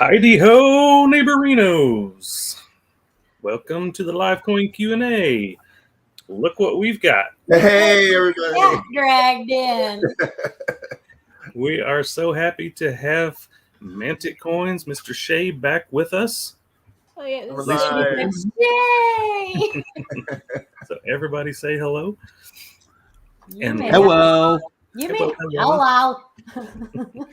Heidi ho, neighborinos! Welcome to the live coin Q&A. Look what we've got. Hey, everybody! Got dragged in. We are so happy to have Mantic Coins, Mr. Shea, back with us. Oh yeah, Bye. yay! So everybody say hello. You And may hello. You Hello, mean hello. hello?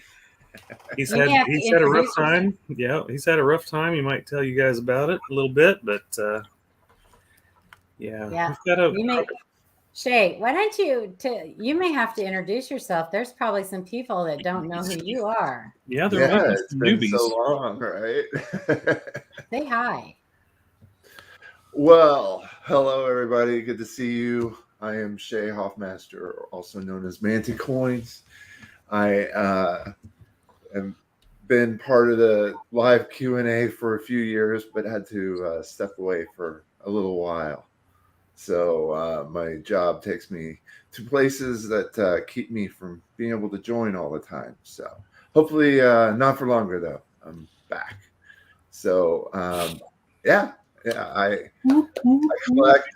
He's You may have to had a rough introduce time. Yeah, he's had a rough time. He might tell you guys about it a little bit, but Yeah. We've got a You may, Shay, why don't you may have to introduce yourself. There's probably some people that don't know who you are. yeah, there might be It's some been newbies. so long, right? Say hi. Well, hello, everybody. Good to see you. I am Shay Hoffmaster, also known as Mantic Coins. I have been part of the live Q&A for a few years, but had to step away for a little while. So my job takes me to places that keep me from being able to join all the time. So hopefully not for longer, though. I'm back. So I collect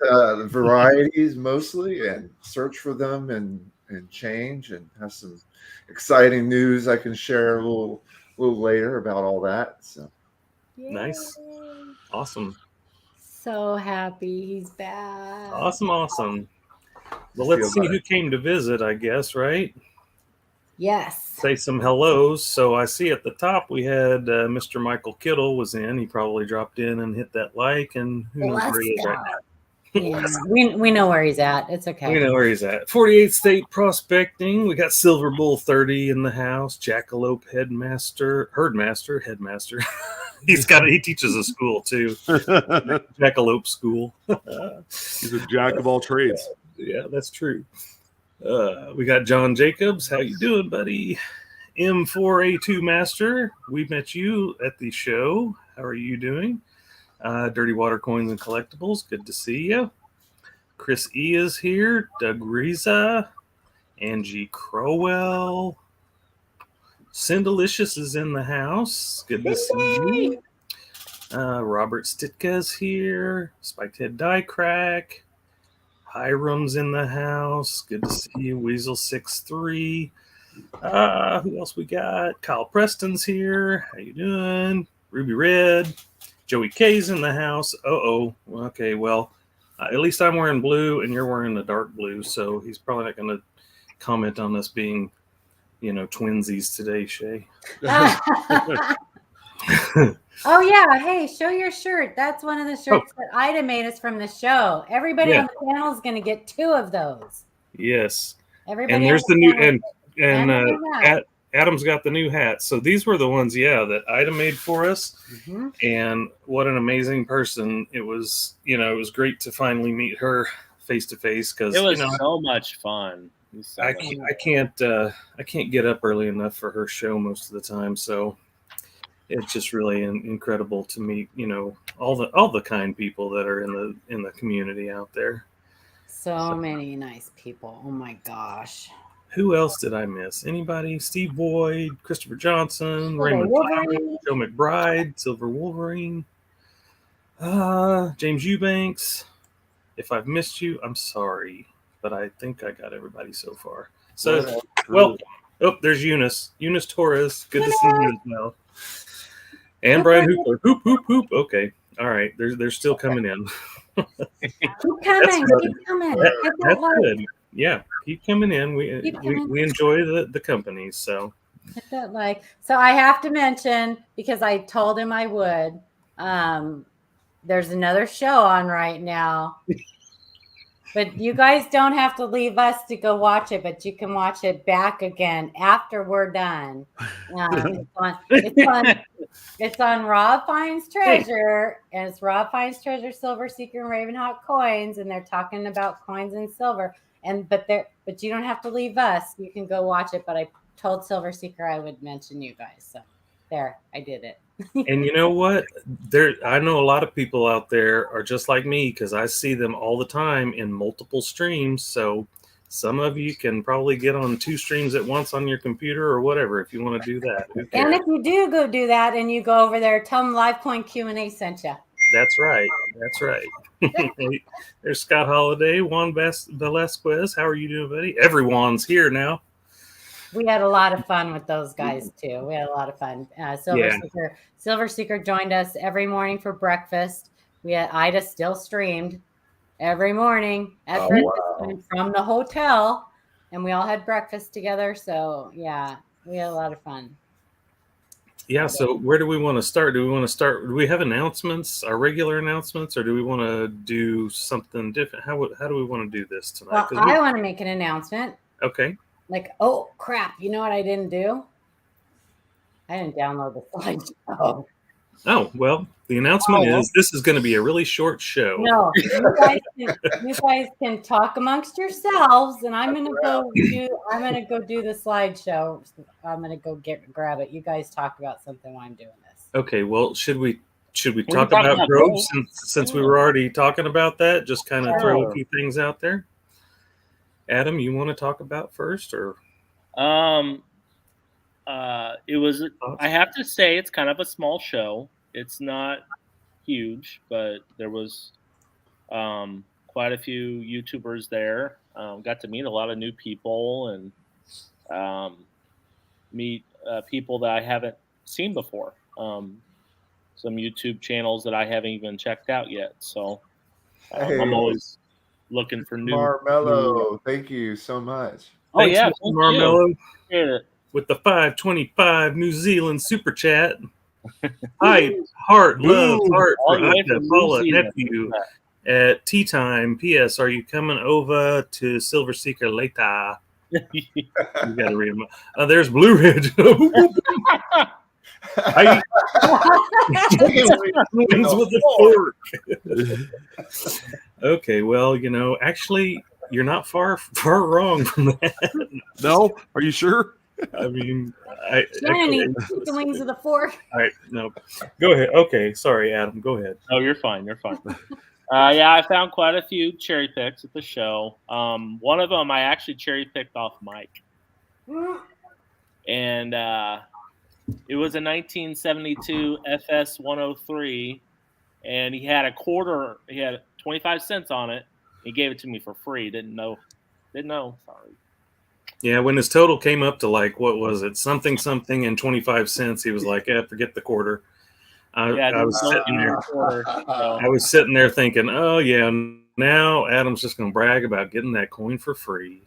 varieties mostly and search for them and change, and have some exciting news I can share a little later about all that. So Nice. Yay. Awesome. So happy he's back. Awesome. Well, let's see who came to visit, I guess, right? Yes. Say some hellos. So I see at the top we had Mr. Michael Kittle was in. He probably dropped in and hit that like, and who knows where he is right now. Yeah, we know where he's at. It's okay. We know where he's at. 48th State Prospecting. We got Silver Bull 30 in the house. Jackalope Herdmaster. He teaches a school too. Jackalope School. He's a jack of all trades. Yeah, that's true. We got John Jacobs. How you doing, buddy? M4A2 Master. We met you at the show. How are you doing? Dirty Water Coins and Collectibles. Good to see you. Chris E is here. Doug Reza. Angie Crowell. Cindelicious is in the house. Good to see you. Robert Stitka is here. Spiked Head Die Crack. Hiram's in the house. Good to see you. Weasel63. Who else we got? Kyle Preston's here. How you doing? Ruby Red. Joey K's in the house. Okay, well, at least I'm wearing blue and you're wearing the dark blue, so he's probably not going to comment on us being, twinsies today, Shay. Oh yeah, hey, show your shirt. That's one of the shirts that Ida made us from the show. Everybody on the panel is going to get 2 of those. Yes. Everybody. And there's the new and Adam's got the new hat. So these were the ones, that Ida made for us. Mm-hmm. And what an amazing person. It was, it was great to finally meet her face to face, because it was so much fun. I can't get up early enough for her show most of the time, so it's just really incredible to meet, all the kind people that are in the community out there. So many nice people. Oh my gosh. Who else did I miss? Anybody? Steve Boyd, Christopher Johnson, Raymond Cloud, Joe McBride, Silver Wolverine, James Eubanks. If I've missed you, I'm sorry, but I think I got everybody so far. So, there's Eunice Torres. Good to see you as well. And Brian Hoopler. Hoop. Okay. All right. They're still coming in. Keep coming. That's good. Yeah. Keep coming in. We enjoy the company. So hit that like. So I have to mention, because I told him I would, there's another show on right now. But you guys don't have to leave us to go watch it, but you can watch it back again after we're done. It's on Rob Finds Treasure, and it's Rob Finds Treasure, Silver Seeker, and Ravenhawk Coins, and they're talking about coins and silver. But you don't have to leave us. You can go watch it. But I told Silver Seeker I would mention you guys, so there, I did it. And you know what? I know a lot of people out there are just like me, because I see them all the time in multiple streams. So Some of you can probably get on 2 streams at once on your computer or whatever if you want to do that. Who cares? And if you do go do that and you go over there, tell them LiveCoin Q&A sent you. That's right. That's right. There's Scott Holiday, Juan Velasquez. How are you doing, buddy? Everyone's here now. We had a lot of fun with those guys too. We had a lot of fun. Silver Seeker joined us every morning for breakfast. We had Ida still streamed every morning at breakfast from the hotel, and we all had breakfast together. So yeah, we had a lot of fun. Yeah. So where do we want to start? Do we have announcements, our regular announcements, or do we want to do something different? How do we want to do this tonight? Well, I want to make an announcement. Okay. Like, oh crap! You know what I didn't do? I didn't download the slideshow. Oh well, the announcement is this is going to be a really short show. No, you guys can talk amongst yourselves, and I'm gonna go do the slideshow. I'm gonna go grab it. You guys talk about something while I'm doing this. Okay. Well, should we talk about growth since we were already talking about that? Just kind of throw a few things out there. Adam, you want to talk about first, or? It was. I have to say, it's kind of a small show. It's not huge, but there was quite a few YouTubers there. Got to meet a lot of new people and meet people that I haven't seen before. Some YouTube channels that I haven't even checked out yet. So I'm always looking for new. Marmello, thank you so much. Oh, yeah, Marmello with the 525 New Zealand super chat. Hi, heart, love, heart for Paula, nephew at tea time. P.S. Are you coming over to Silver Seeker later? You got to read them. There's Blue Ridge. I wins with the fork. Okay, well, actually, you're not far wrong from that. No, are you sure? I mean, Shannon needs the wings of the fork. All right, no, go ahead. Okay, sorry, Adam, go ahead. Oh, you're fine. You're fine. Yeah, I found quite a few cherry picks at the show. One of them I actually cherry picked off Mike, and it was a 1972 FS 103, and he had a quarter. He had 25 cents on it. He gave it to me for free. Didn't know. Sorry. Yeah, when his total came up to like, what was it, something and 25 cents, he was like, forget the quarter. I was sitting there. I was sitting there thinking, oh yeah, now Adam's just going to brag about getting that coin for free.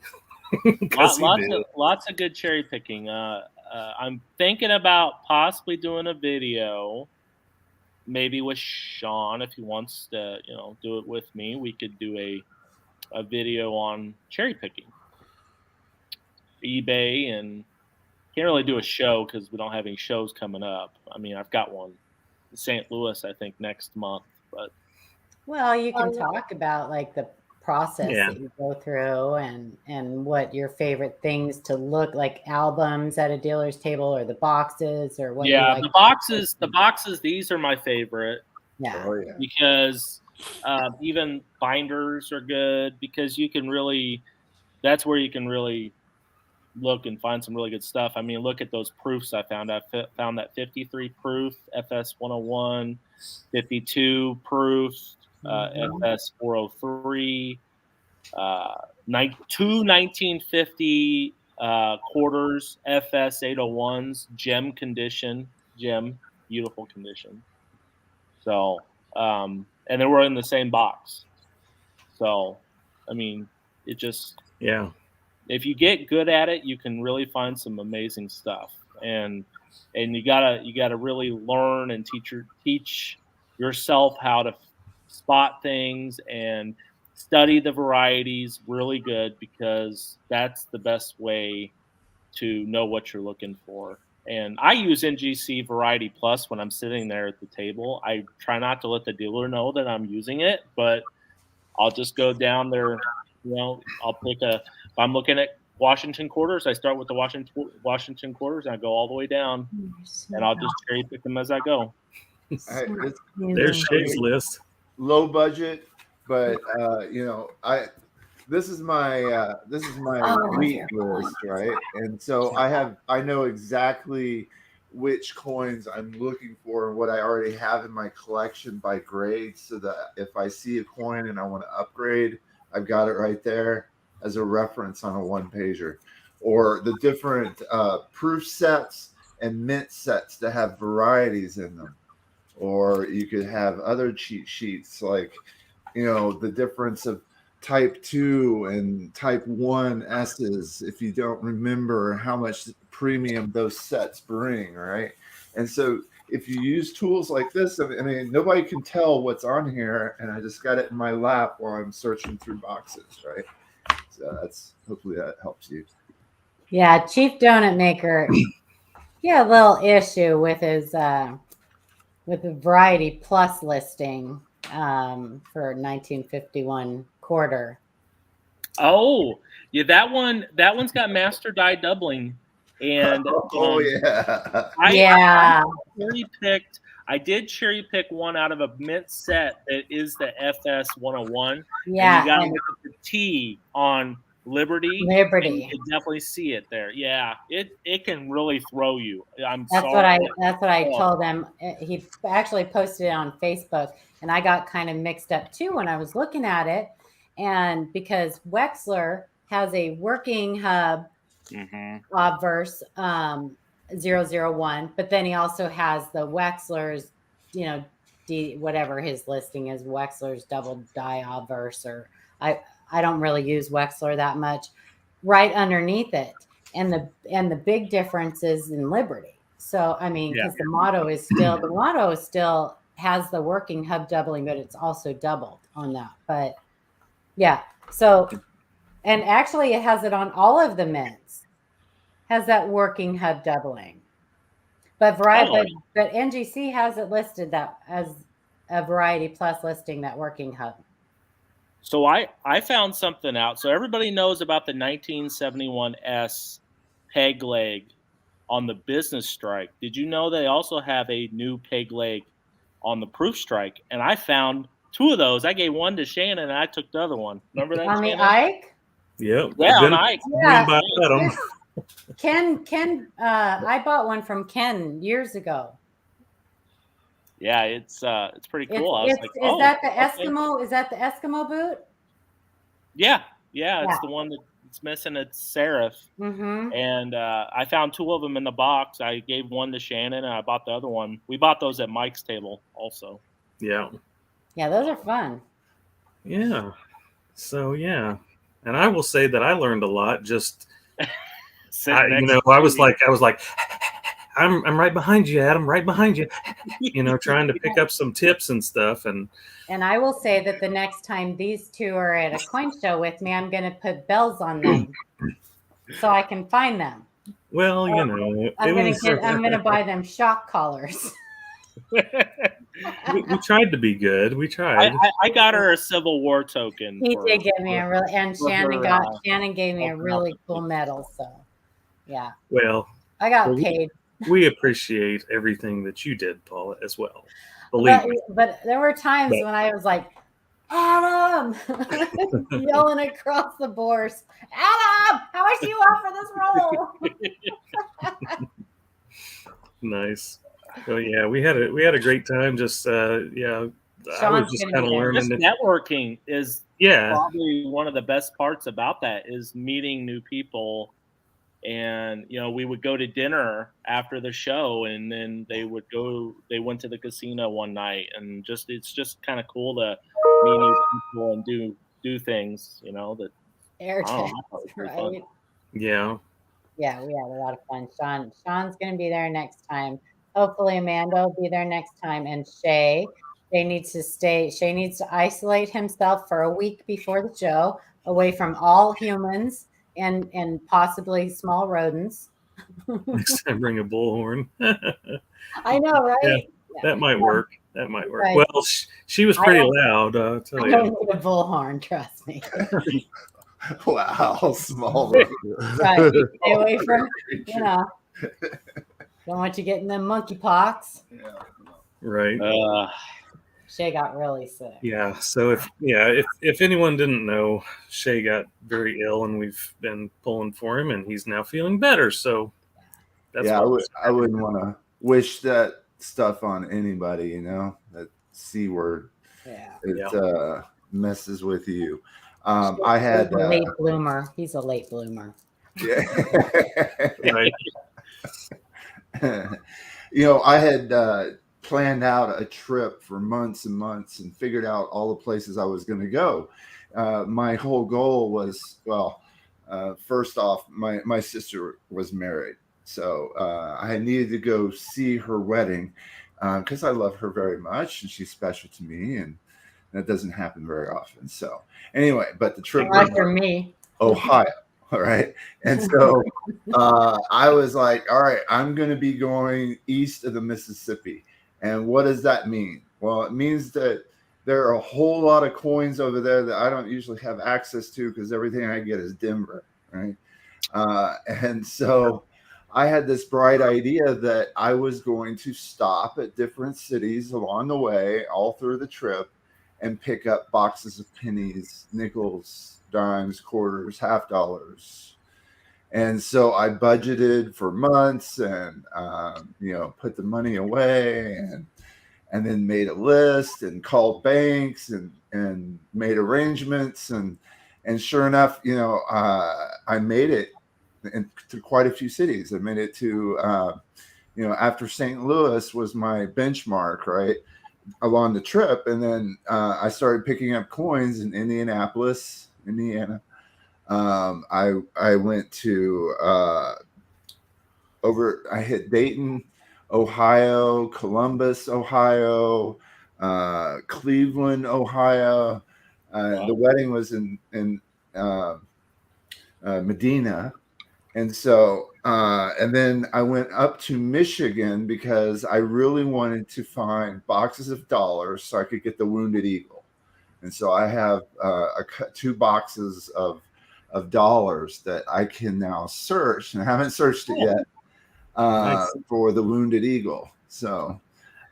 Lots of good cherry picking. I'm thinking about possibly doing a video, maybe with Sean if he wants to, do it with me. We could do a video on cherry picking, eBay, and can't really do a show because we don't have any shows coming up. I mean, I've got one in St. Louis, I think, next month. But you can talk about like the process that you go through and what your favorite things to look like, albums at a dealer's table or the boxes or what. The boxes. These are my favorite. Yeah. Oh, yeah. Because even binders are good because you can really. That's where you can really look and find some really good stuff. I mean, look at those proofs I found. I found that 53 proof FS 101, 52 proof FS 403, two 1950 quarters FS 801s, gem condition, beautiful condition. So, and they were in the same box. So, I mean, it just if you get good at it, you can really find some amazing stuff. And you gotta really learn and teach yourself how to spot things and study the varieties really good, because that's the best way to know what you're looking for. And I use NGC Variety Plus when I'm sitting there at the table. I try not to let the dealer know that I'm using it, but I'll just go down there. I'll pick if I'm looking at Washington quarters, I start with the Washington quarters and I go all the way down, and I'll just cherry pick them as I go. There's Shay's list. Low budget, but this is my wheat list, right? And so I know exactly which coins I'm looking for and what I already have in my collection by grade, so that if I see a coin and I want to upgrade, I've got it right there as a reference on a one pager. Or the different proof sets and mint sets that have varieties in them. Or you could have other cheat sheets like, the difference of type 2 and type 1 S's if you don't remember how much premium those sets bring, right? And so if you use tools like this, I mean, nobody can tell what's on here, and I just got it in my lap while I'm searching through boxes, right? So hopefully that helps you. Yeah, Chief Donut Maker, he had a little issue with his with the Variety Plus listing for 1951 quarter. Oh, yeah, that one's got master die doubling, and yeah, I did cherry pick one out of a mint set that is the FS 101. Yeah, and you got to look at the T on Liberty. And you can definitely see it there. Yeah, it can really throw you. That's what I told him. He actually posted it on Facebook, and I got kind of mixed up too when I was looking at it. And because Wexler has a working hub obverse 001, but then he also has the Wexler's, whatever his listing is, Wexler's double die obverse, or I don't really use Wexler that much, right underneath it. And the big difference is in Liberty. So, I mean, because the motto still has the working hub doubling, but it's also doubled on that. But yeah, so, and actually it has it on all of the mints, has that working hub doubling. But but NGC has it listed that as a Variety Plus listing, that working hub. So I found something out. So everybody knows about the 1971S peg leg on the business strike. Did you know they also have a new peg leg on the proof strike? And I found two of those. I gave one to Shannon and I took the other one. Remember that? On Shannon? The Ike? Yep. Yeah, on Ike. Yeah. Ken, I bought one from Ken years ago. Yeah, it's pretty cool. Is that the Eskimo? Is that the Eskimo boot? Yeah. It's the one that's missing. It's serif. Mm-hmm. And I found two of them in the box. I gave one to Shannon, and I bought the other one. We bought those at Mike's table, also. Yeah. Yeah, those are fun. Yeah. So yeah, and I will say that I learned a lot. Just I was like. I'm right behind you, Adam, right behind you, trying to pick up some tips and stuff. And I will say that the next time these two are at a coin show with me, I'm going to put bells on them so I can find them. Well, I'm going to buy them shock collars. we tried to be good. We tried. I got her a Civil War token. He did give me a really, and Shannon gave me a really cool medal. So, yeah. Well, I got paid. We appreciate everything that you did, Paula, as well. Believe me. But there were times when I was like, Adam, yelling across the boards, Adam, how much do you want for this roll? Nice. So yeah, we had a great time. Just I was just kind of learning. Just networking is probably one of the best parts about that, is meeting new people. And we would go to dinner after the show, and then they went to the casino one night, and it's just kind of cool to meet new people and do things, that air checks, right? Yeah, we had a lot of fun. Sean's gonna be there next time. Hopefully Amanda will be there next time, and Shay needs to isolate himself for a week before the show, away from all humans and possibly small rodents. Next time, bring a bullhorn. I know, right? Yeah, that might work. That might work. Right. Well, she was pretty loud. I'll tell I don't need a bullhorn, trust me. Wow, small rodent. Right. Stay away from, don't want you getting them monkeypox. Yeah. Right. Shay got really sick. Yeah. So if anyone didn't know, Shay got very ill, and we've been pulling for him, and he's now feeling better. So that's Yeah, what I wouldn't want to wish that stuff on anybody, you know, that C word. Yeah. It messes with you. I had He's a late bloomer. He's a late bloomer. yeah. right. You know, I had planned out a trip for months and months and figured out all the places I was going to go. My whole goal was, well, first off, my sister was married. So I needed to go see her wedding because I love her very much and she's special to me. And that doesn't happen very often. So anyway, but the trip was for me. Ohio. All right. And so I was like, all right, I'm going to be going east of the Mississippi. And what does that mean? Well, it means that there are a whole lot of coins over there that I don't usually have access to because everything I get is Denver. Right. And so I had this bright idea that I was going to stop at different cities along the way, all through the trip, and pick up boxes of pennies, nickels, dimes, quarters, half dollars. And so I budgeted for months and, you know, put the money away and then made a list and called banks and made arrangements. And sure enough, you know, I made it to quite a few cities. I made it to, you know, after St. Louis was my benchmark, right, along the trip. And then I started picking up coins in Indianapolis, Indiana. I went to I hit Dayton, Ohio, Columbus, Ohio, Cleveland, Ohio. Wow. The wedding was in Medina. And so, and then I went up to Michigan because I really wanted to find boxes of dollars so I could get the Wounded Eagle. And so I have 2 boxes of dollars that I can now search, and I haven't searched it yet Nice. for the Wounded Eagle. So,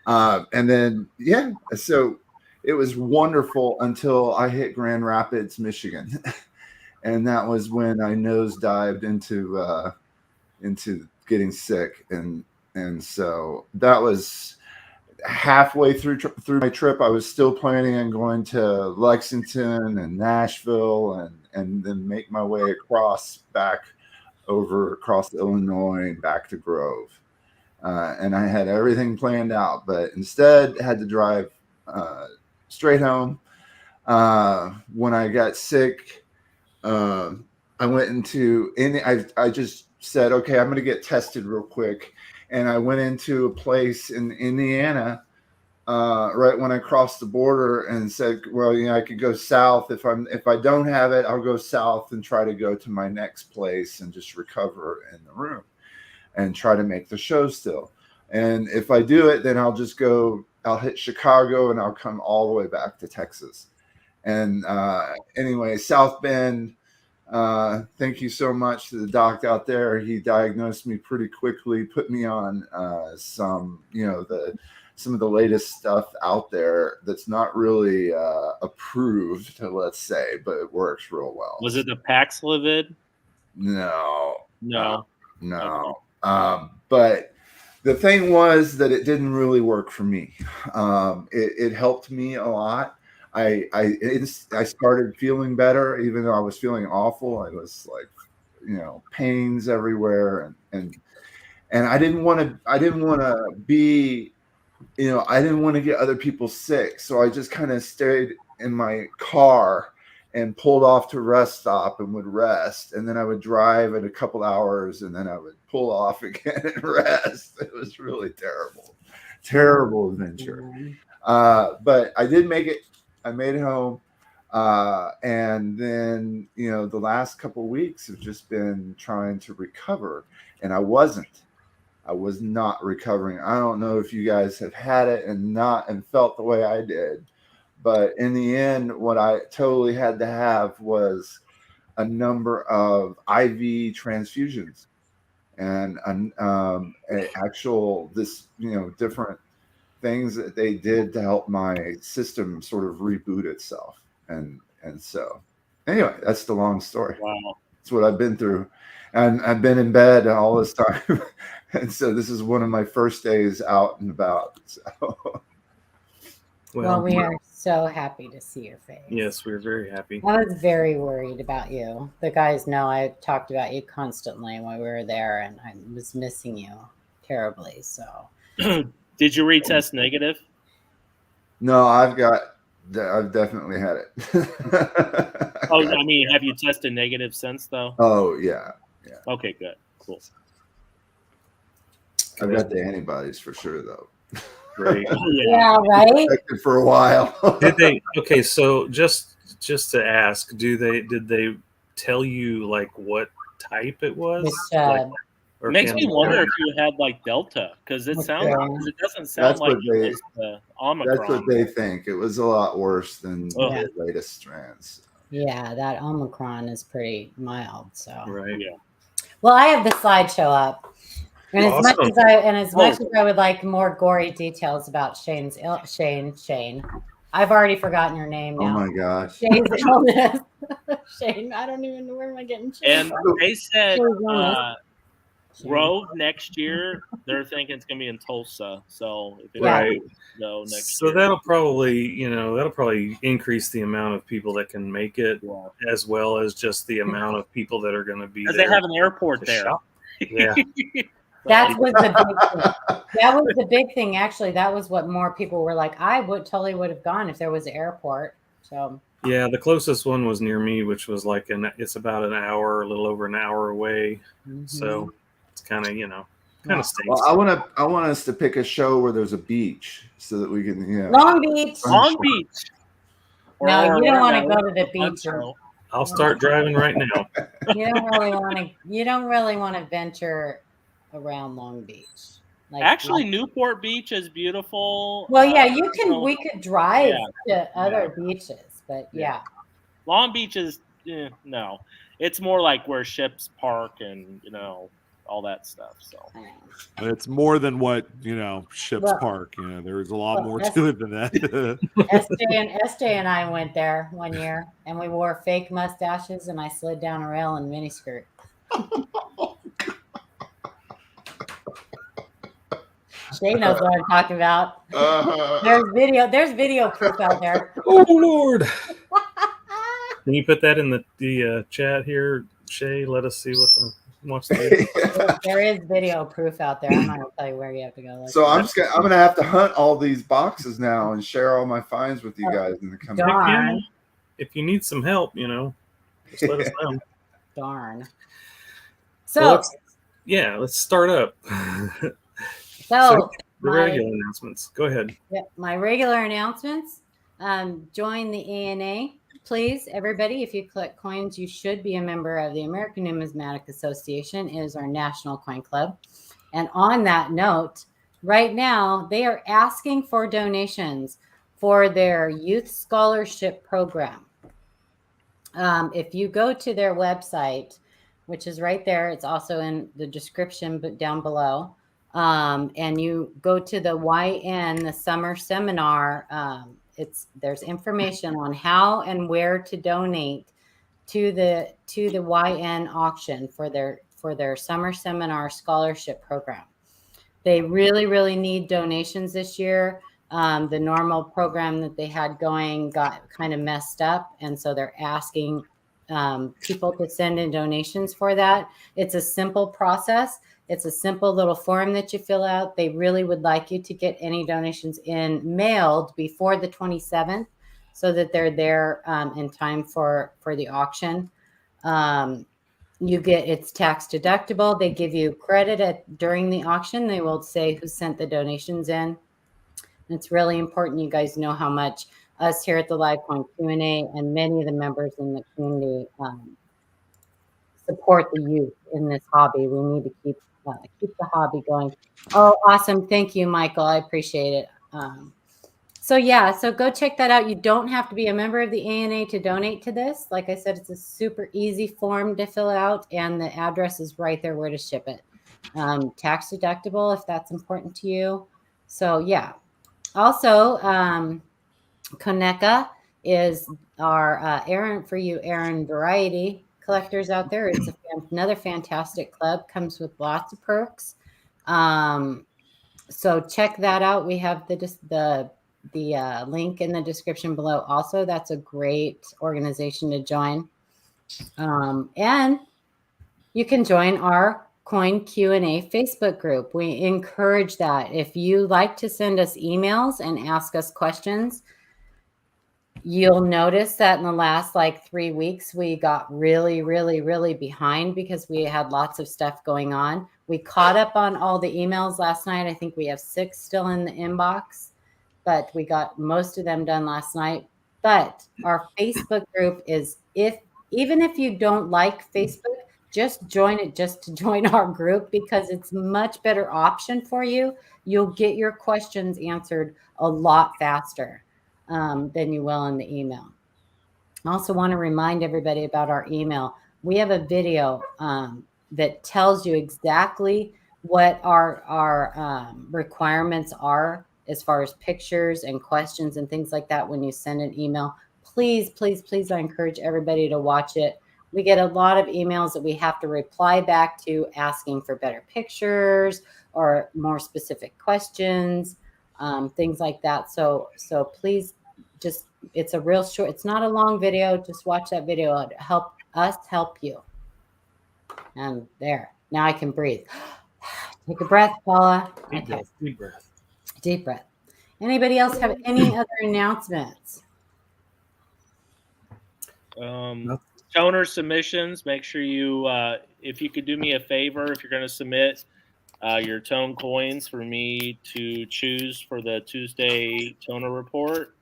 and then, yeah, so it was wonderful until I hit Grand Rapids, Michigan. And that was when I nosedived into getting sick. And so that was halfway through my trip. I was still planning on going to Lexington and Nashville and then make my way across Illinois and back to Grove. And I had everything planned out, but instead had to drive straight home. When I got sick, I went into I just said, okay, I'm going to get tested real quick. And I went into a place in Indiana right when I crossed the border and said, well, you know, I could go south. If I don't have it, I'll go south and try to go to my next place and just recover in the room and try to make the show still. And if I do it, then I'll hit Chicago and I'll come all the way back to Texas. And anyway, South Bend, thank you so much to the doc out there. He diagnosed me pretty quickly, put me on some of the latest stuff out there that's not really approved, let's say, but it works real well. Was it the Paxlovid? No. Okay. But the thing was that it didn't really work for me. It helped me a lot. I started feeling better, even though I was feeling awful. I was like, you know, pains everywhere, and I didn't want to be, you know, I didn't want to get other people sick. So I just kind of stayed in my car and pulled off to a rest stop and would rest. And then I would drive in a couple hours and then I would pull off again and rest. It was really terrible adventure. But I did make it. I made it home. And then, you know, the last couple of weeks have just been trying to recover, and I was not recovering. I don't know if you guys have had it and felt the way I did, but in the end, what I totally had to have was a number of IV transfusions and different things that they did to help my system sort of reboot itself. And so anyway, that's the long story. Wow. That's what I've been through. And I've been in bed all this time. And so this is one of my first days out and about. So. Well, we are so happy to see your face. Yes, we're very happy. I was very worried about you. The guys know I talked about you constantly when we were there, and I was missing you terribly. So, did you retest negative? No, I've definitely had it. Oh, I mean, have you tested negative since though? Oh yeah. Okay, good, cool. I've got the antibodies for sure though. Right. yeah, right. For a while. Did they? Okay, so just to ask, did they tell you like what type it was? Which, makes me wonder if you had like Delta, because it doesn't sound like it was the Omicron. That's what they think. It was a lot worse than the latest strands. Yeah, that Omicron is pretty mild. So right. Yeah. Well, I have the slideshow up. And awesome. as much as I would like more gory details about Shane, I've already forgotten your name now. Oh my gosh. Shane's illness. Shane, I don't even know where am I getting Shane. And they said Grove next year, they're thinking it's gonna be in Tulsa. So if right. Go next so year. that'll probably increase the amount of people that can make it, as well as just the amount of people that are going to be there. Because they have an airport there. Shop. Yeah. That was the big thing. That was the big thing. Actually, that was what more people were like. I totally would have gone if there was an airport. So yeah, the closest one was near me, which was like it's about an hour, a little over an hour away. Mm-hmm. So it's kind of stinks. Well, I want us to pick a show where there's a beach so that we can Long Beach. Long Beach. No, you don't want to go to the beach. I'll start driving right now. You don't really want to venture around Long Beach. Actually, Newport Beach is beautiful. Well, yeah, we could drive to other beaches, but yeah. Long Beach is no. It's more like where ships park and all that stuff. So it's more than what ships park. There's a lot more to it than that. SJ and I went there one year, and we wore fake mustaches, and I slid down a rail in miniskirt. Shay knows what I'm talking about. There's video proof out there. Oh Lord! Can you put that in the chat here, Shay? Let us see watch the video. There is video proof out there. I'm not gonna tell you where you have to go. So I'm gonna have to hunt all these boxes now and share all my finds with you guys in the coming. Darn. If you need some help, just let us know. Darn. So let's start up. So the regular announcements. Go ahead. Yep, my regular announcements. Join the ANA. Please, everybody, if you collect coins, you should be a member of the American Numismatic Association. It is our national coin club. And on that note, right now, they are asking for donations for their youth scholarship program. If you go to their website, which is right there, it's also in the description but down below, and you go to the YN, the summer seminar, there's information on how and where to donate to the YN auction for their summer seminar scholarship program. They really, really need donations this year. The normal program that they had going got kind of messed up, and so they're asking people to send in donations for that. It's a simple process. It's a simple little form that you fill out. They really would like you to get any donations mailed before the 27th so that they're there in time for the auction. It's tax deductible. They give you credit during the auction. They will say who sent the donations in. And it's really important you guys know how much us here at the Live Coin Q&A and many of the members in the community support the youth in this hobby. We need to keep the hobby going. Oh, awesome. Thank you, Michael. I appreciate it. So go check that out. You don't have to be a member of the ANA to donate to this. Like I said, it's a super easy form to fill out, and the address is right there where to ship it. Tax deductible if that's important to you. So yeah, Also, Koneka is our Aaron variety collectors out there. It's another fantastic club. Comes with lots of perks. So check that out. We have the link in the description below. Also, that's a great organization to join. And you can join our Coin Q&A Facebook group. We encourage that. If you like to send us emails and ask us questions, you'll notice that in the last 3 weeks, we got really, really, really behind because we had lots of stuff going on. We caught up on all the emails last night. I think we have 6 still in the inbox, but we got most of them done last night. But our Facebook group is, even if you don't like Facebook, just join it just to join our group because it's a much better option for you. You'll get your questions answered a lot faster than you will in the email. I also want to remind everybody about our email. We have a video that tells you exactly what our requirements are as far as pictures and questions and things like that when you send an email. Please, please, please, I encourage everybody to watch it. We get a lot of emails that we have to reply back to asking for better pictures or more specific questions, things like that. So please just, it's a real short, it's not a long video. Just watch that video. It'll help us help you. And there, now I can breathe. Take a breath, Paula. Deep breath, deep breath. Deep breath. Anybody else have any other announcements? Toner submissions, make sure you, if you could do me a favor, if you're going to submit your tone coins for me to choose for the Tuesday toner report,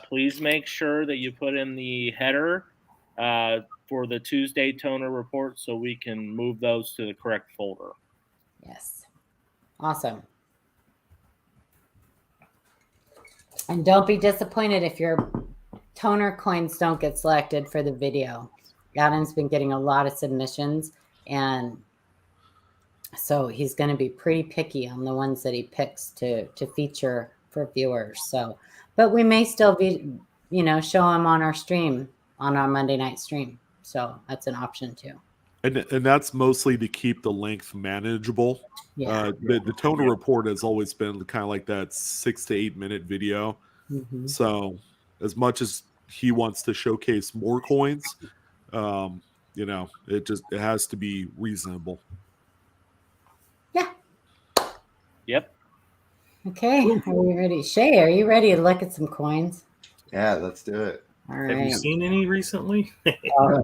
please make sure that you put in the header for the Tuesday toner report so we can move those to the correct folder. Yes. Awesome. And don't be disappointed if your toner coins don't get selected for the video. Gavin's been getting a lot of submissions, and so he's going to be pretty picky on the ones that he picks to feature for viewers. So, but we may still be, show them on our stream, on our Monday night stream. So that's an option too. And that's mostly to keep the length manageable. Yeah. The toner report has always been kind of like that 6 to 8 minute video. Mm-hmm. So as much as he wants to showcase more coins, it has to be reasonable. Yeah. Yep. Okay. Are we ready? Shay, are you ready to look at some coins? Yeah, let's do it. All right. Have you seen any recently? I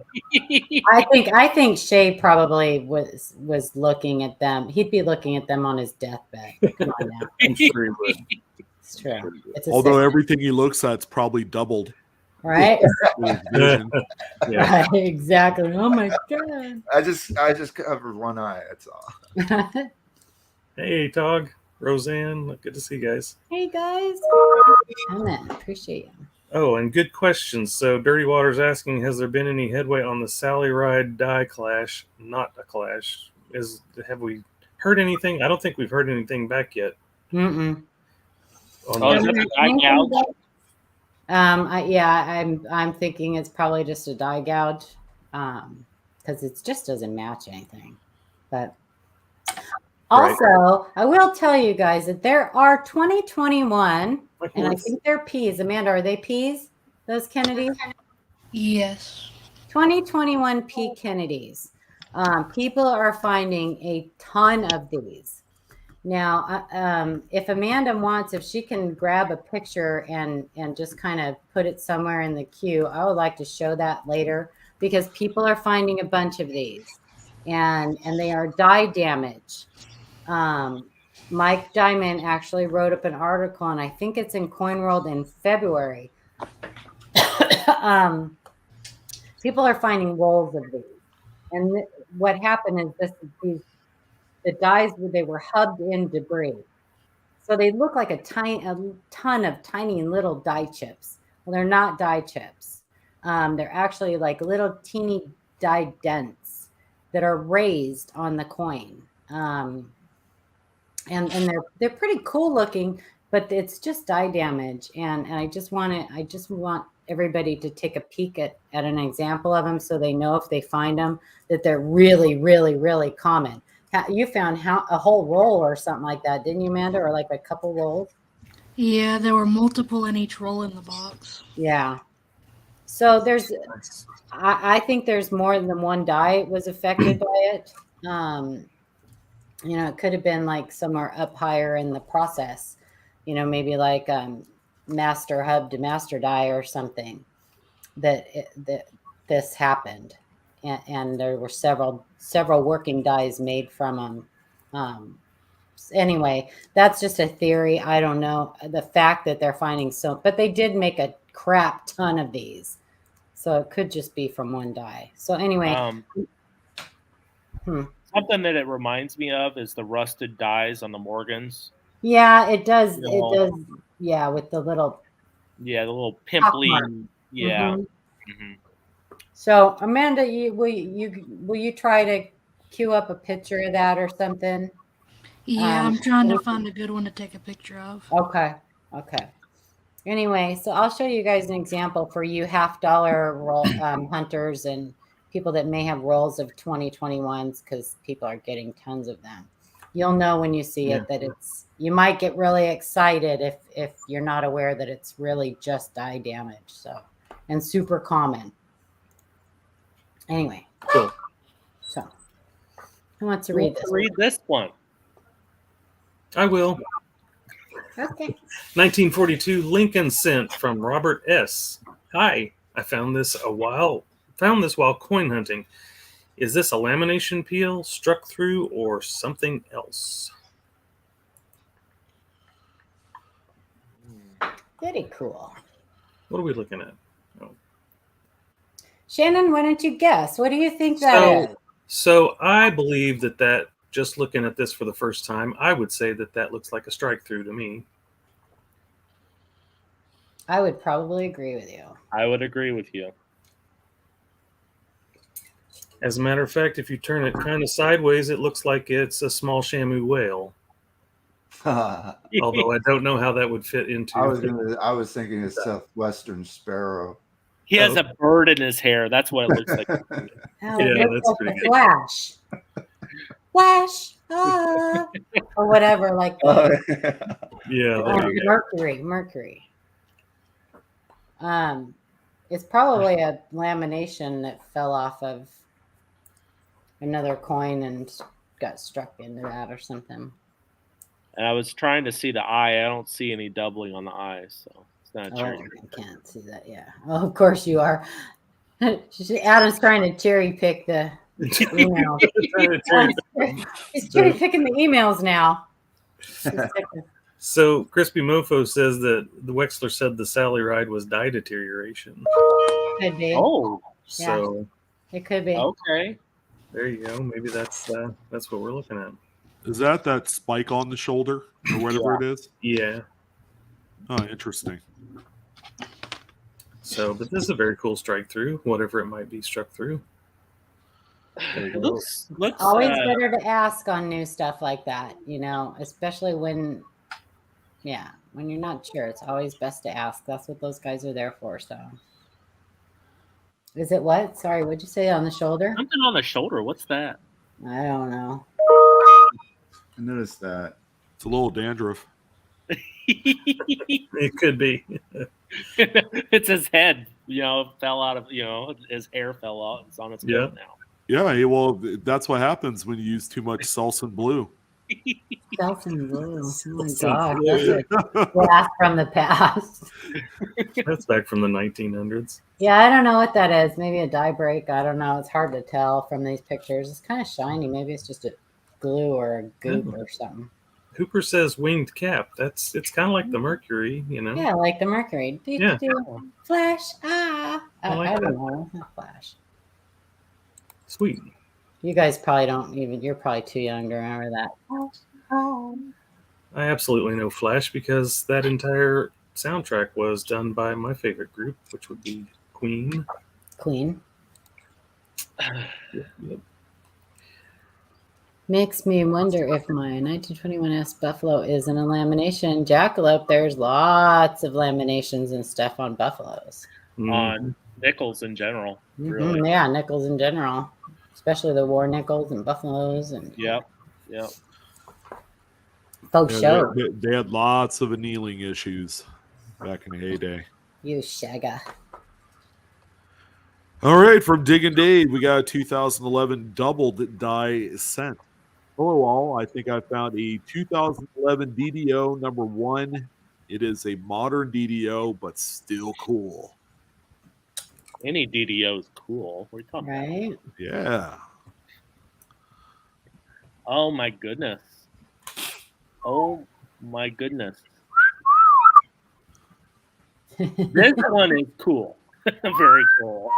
think Shay probably was looking at them. He'd be looking at them on his deathbed. Come on now. I'm sure he would. It's true. It's Although everything he looks at's probably doubled. Right? Yeah. Right, exactly. Oh my god. I just covered one eye. That's all. Hey, Tog, Roseanne, good to see you guys. Hey guys. Amen. Appreciate you. Oh, and good questions. So Dirty Water's asking, has there been any headway on the Sally Ride die clash? Not a clash. Have we heard anything? I don't think we've heard anything back yet. Mm-mm. Is that the die gouge? I'm thinking it's probably just a die gouge, because it just doesn't match anything. But also, I will tell you guys that there are 2021, and I think they're peas. Amanda, are they peas? Those Kennedys? Yes. 2021 pea Kennedys. People are finding a ton of these. Now, if Amanda wants, if she can grab a picture and just kind of put it somewhere in the queue, I would like to show that later because people are finding a bunch of these, and they are dye damage. Mike Diamond actually wrote up an article, and I think it's in Coin World in February. People are finding rolls of these, and what happened is the dyes, they were hubbed in debris. So they look like a ton of tiny little dye chips. Well, they're not dye chips. They're actually like little teeny dye dents that are raised on the coin. And they're pretty cool looking, but it's just dye damage, and I just want everybody to take a peek at an example of them, so they know if they find them that they're really, really, really common. You found a whole roll or something like that, didn't you, Amanda? Or like a couple rolls? Yeah, there were multiple in each roll in the box. Yeah. So I think there's more than one dye was affected by it. It could have been like somewhere up higher in the process, maybe like master hub to master dye or something that this happened. And there were several working dyes made from them. Anyway, that's just a theory. I don't know the fact that they're finding but they did make a crap ton of these. So it could just be from one dye. So anyway. Something that it reminds me of is the rusted dyes on the Morgans. Yeah, it does. It does. Yeah, with the little. Yeah, the little pimply. Yeah. Mm-hmm. So Amanda, will you try to queue up a picture of that or something? Yeah, I'm trying to find a good one to take a picture of. Okay. Anyway, so I'll show you guys an example for you $50 roll hunters and people that may have rolls of 2021s, because people are getting tons of them. You'll know when you see it that you might get really excited if you're not aware that it's really just dye damage. So, and super common. Anyway, cool. So, who wants to read this? Read this one. I will. Okay. 1942 Lincoln scent from Robert S. Hi, I found this while coin hunting. Is this a lamination peel, struck through, or something else? Very cool. What are we looking at? Oh. Shannon, why don't you guess? What do you think that is? So I believe that just looking at this for the first time, I would say that looks like a strike through to me. I would probably agree with you. I would agree with you. As a matter of fact, if you turn it kind of sideways, it looks like it's a small Shamu whale. Although I don't know how that would fit into. I was thinking a southwestern sparrow. He has a bird in his hair. That's what it looks like. Yeah, that's pretty good. Flash, or whatever, like that. Mercury. It's probably a lamination that fell off of another coin and got struck into that or something. And I was trying to see the eye. I don't see any doubling on the eye, so it's not cherry. I can't see that. Yeah. Oh, of course you are. Adam's trying to cherry pick the emails. He's cherry picking the emails now. So Crispy Mofo says that the Wexler said the Sally ride was dye deterioration. Could be. Oh, so it could be. Okay. There you go. Maybe that's what we're looking at. Is that spike on the shoulder or whatever it is? Yeah. Oh, interesting. So, but this is a very cool strike through, whatever it might be struck through. Looks always better to ask on new stuff like that, especially when you're not sure. It's always best to ask. That's what those guys are there for. So, is it what? Sorry, what'd you say on the shoulder? Something on the shoulder. What's that? I don't know. I noticed that. It's a little dandruff. It could be. It's his head, fell out of, his hair fell out. It's on its coat now. Yeah, well, that's what happens when you use too much Selsun Blue. Selsun Blue. Oh my God. That's a blast from the past. That's back from the 1900s. Yeah, I don't know what that is. Maybe a dye break. I don't know. It's hard to tell from these pictures. It's kind of shiny. Maybe it's just a glue or a goop or something. Hooper says winged cap. It's kind of like the Mercury, Yeah, like the Mercury. Yeah. Flash. I don't know. Flash. Sweet. You guys probably don't even. You're probably too young to remember that. I absolutely know Flash because that entire soundtrack was done by my favorite group, which would be Queen. Queen. Yep. Makes me wonder if my 1921S Buffalo is in a lamination. Jackalope, there's lots of laminations and stuff on Buffaloes. On nickels in general. Really. Mm-hmm. Yeah, nickels in general, especially the war nickels and Buffaloes. And Yep. Faux show. They had lots of annealing issues back in the heyday. You shagga. All right, from Dig and Dave, we got a 2011 doubled die cent. Hello, all. I think I found a 2011 DDO number 1. It is a modern DDO, but still cool. Any DDO is cool. What are you talking about? Right? Yeah. Oh my goodness. Oh my goodness. This one is cool. Very cool.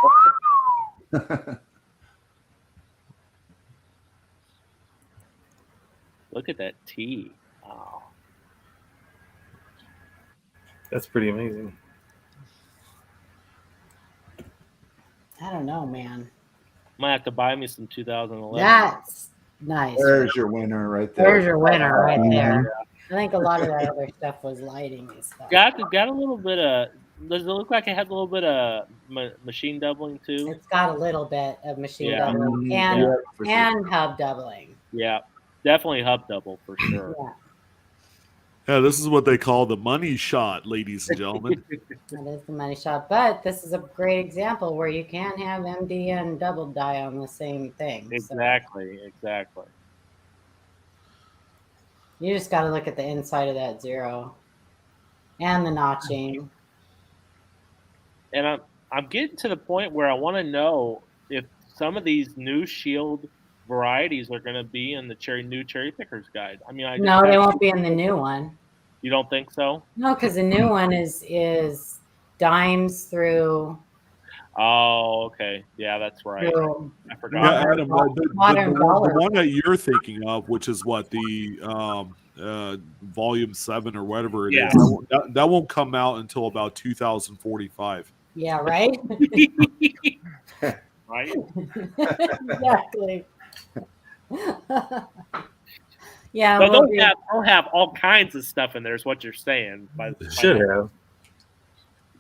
Look at that T. Wow. That's pretty amazing. I don't know, man. Might have to buy me some 2011. That's nice. There's your winner right there. There's your winner right there. I think a lot of that other stuff was lighting and stuff. Got a little bit of. Does it look like it has a little bit of machine doubling too? It's got a little bit of machine Yeah. doubling for and hub doubling. Yeah, definitely hub double for sure. Yeah, Yeah, this is what they call the money shot, ladies and gentlemen. that is the money shot. But this is a great example where you can have MD and double die on the same thing. Exactly. You just got to look at the inside of that zero and the notching. And I'm getting to the point where I want to know if some of these new Shield varieties are going to be in the new cherry pickers guide. I mean, No, they won't be in the new one. You don't think so? No, because the new one is dimes through. Oh, okay. Yeah, that's right. through I forgot. Yeah, Adam, the dollar. one that you're thinking of, which is what the volume 7 or whatever it is, that won't come out until about 2045. Yeah, right? Right? Exactly. Yeah, So we'll they'll have all kinds of stuff in there, is what you're saying. Should have.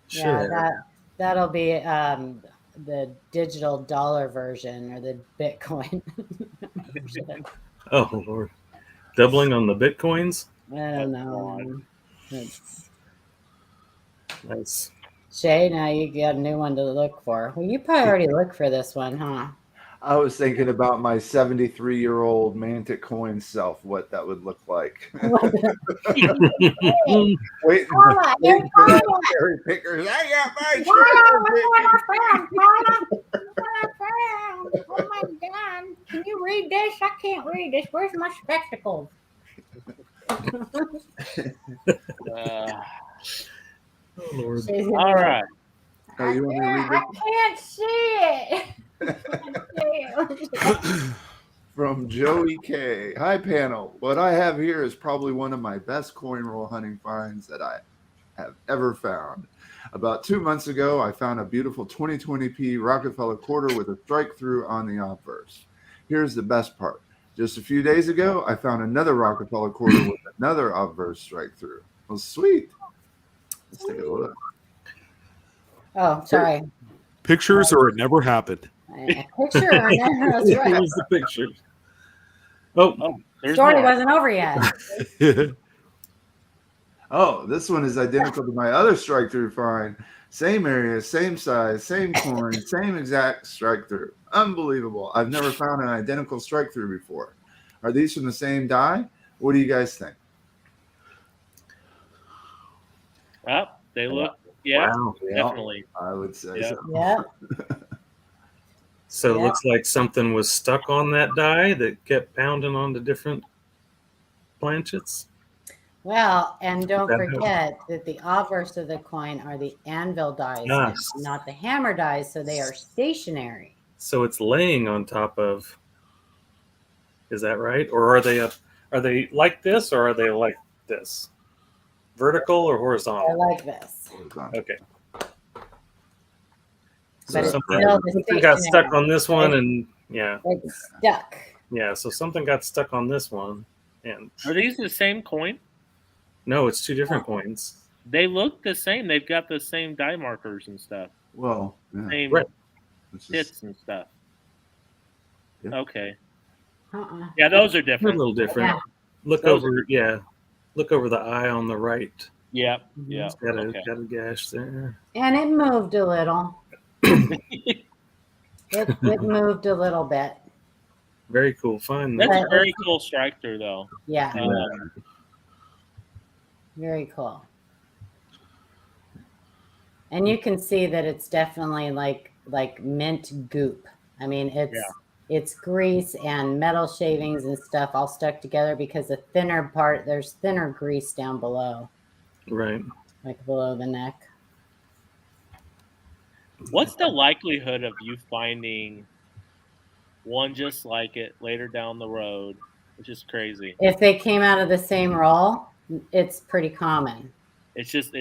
yeah, that'll be the digital dollar version or the Bitcoin version. Oh, Lord. Doubling on the Bitcoins? I don't know. It's, Nice. Shay, now you got a new one to look for. Well, you probably already looked for this one, huh? I was thinking about my 73-year-old Mantic coin self, what that would look like. Wait, Paula, wait here's for the Paula. cherry pickers. I got my Paula, cherry look what pickers. I found, Paula. Look what I found. Oh my God. Can you read this? I can't read this. Where's my spectacles? Oh, Lord. All right. Oh, you want me to read I can't see it. From Joey K. Hi, panel. What I have here is probably one of my best coin roll hunting finds that I have ever found. About 2 months ago, I found a beautiful 2020p Rockefeller quarter with a strike through on the obverse. Here's the best part. Just a few days ago, I found another Rockefeller quarter with another obverse strike through. Well, sweet. Let's take a look. Oh, sorry. Pictures or it never happened. A picture. That's right. Here's the picture. Oh, There's Story more. wasn't over yet. Oh, this one is identical to my other strike through find. Same area, same size, same coin, same exact strike through. Unbelievable. I've never found an identical strike through before. Are these from the same die? What do you guys think? Well, they look, yeah, wow. definitely. I would say Yeah. so. Yeah. So it Yeah. looks like something was stuck on that die that kept pounding onto different planchets. Well, and don't That forget that the obverse of the coin are the anvil dies, Yes. not the hammer dies, so they are stationary. So it's laying on top of. Is that right? Or are they like this or are they like this? Vertical or I horizontal? like this. Okay. But So it's something still the got stuck stationary. on this one and yeah. It's stuck. Yeah, so something got stuck on this one, and Are these the same coin? no, it's two different coins. They look the same. They've got the same die markers and stuff. Well, yeah. Same Right. It's just- hits and stuff. Yeah. Okay. Uh-uh. Yeah, those are They're a different. little different. Yeah. Look Those over, look over the eye on the right. Yep. Yeah. It's got a Okay. got a gash there. And it moved a little. It moved a little bit. Very cool find. That's There. a very cool strike through, though. Yeah, Um, very cool. And you can see that it's definitely like mint goop. I mean, it's grease and metal shavings and stuff all stuck together because the thinner part, there's thinner grease down below, Right. like below the neck. What's the likelihood of you finding one just like it later down the road? Which is crazy. If they came out of the same roll, it's pretty common. It's just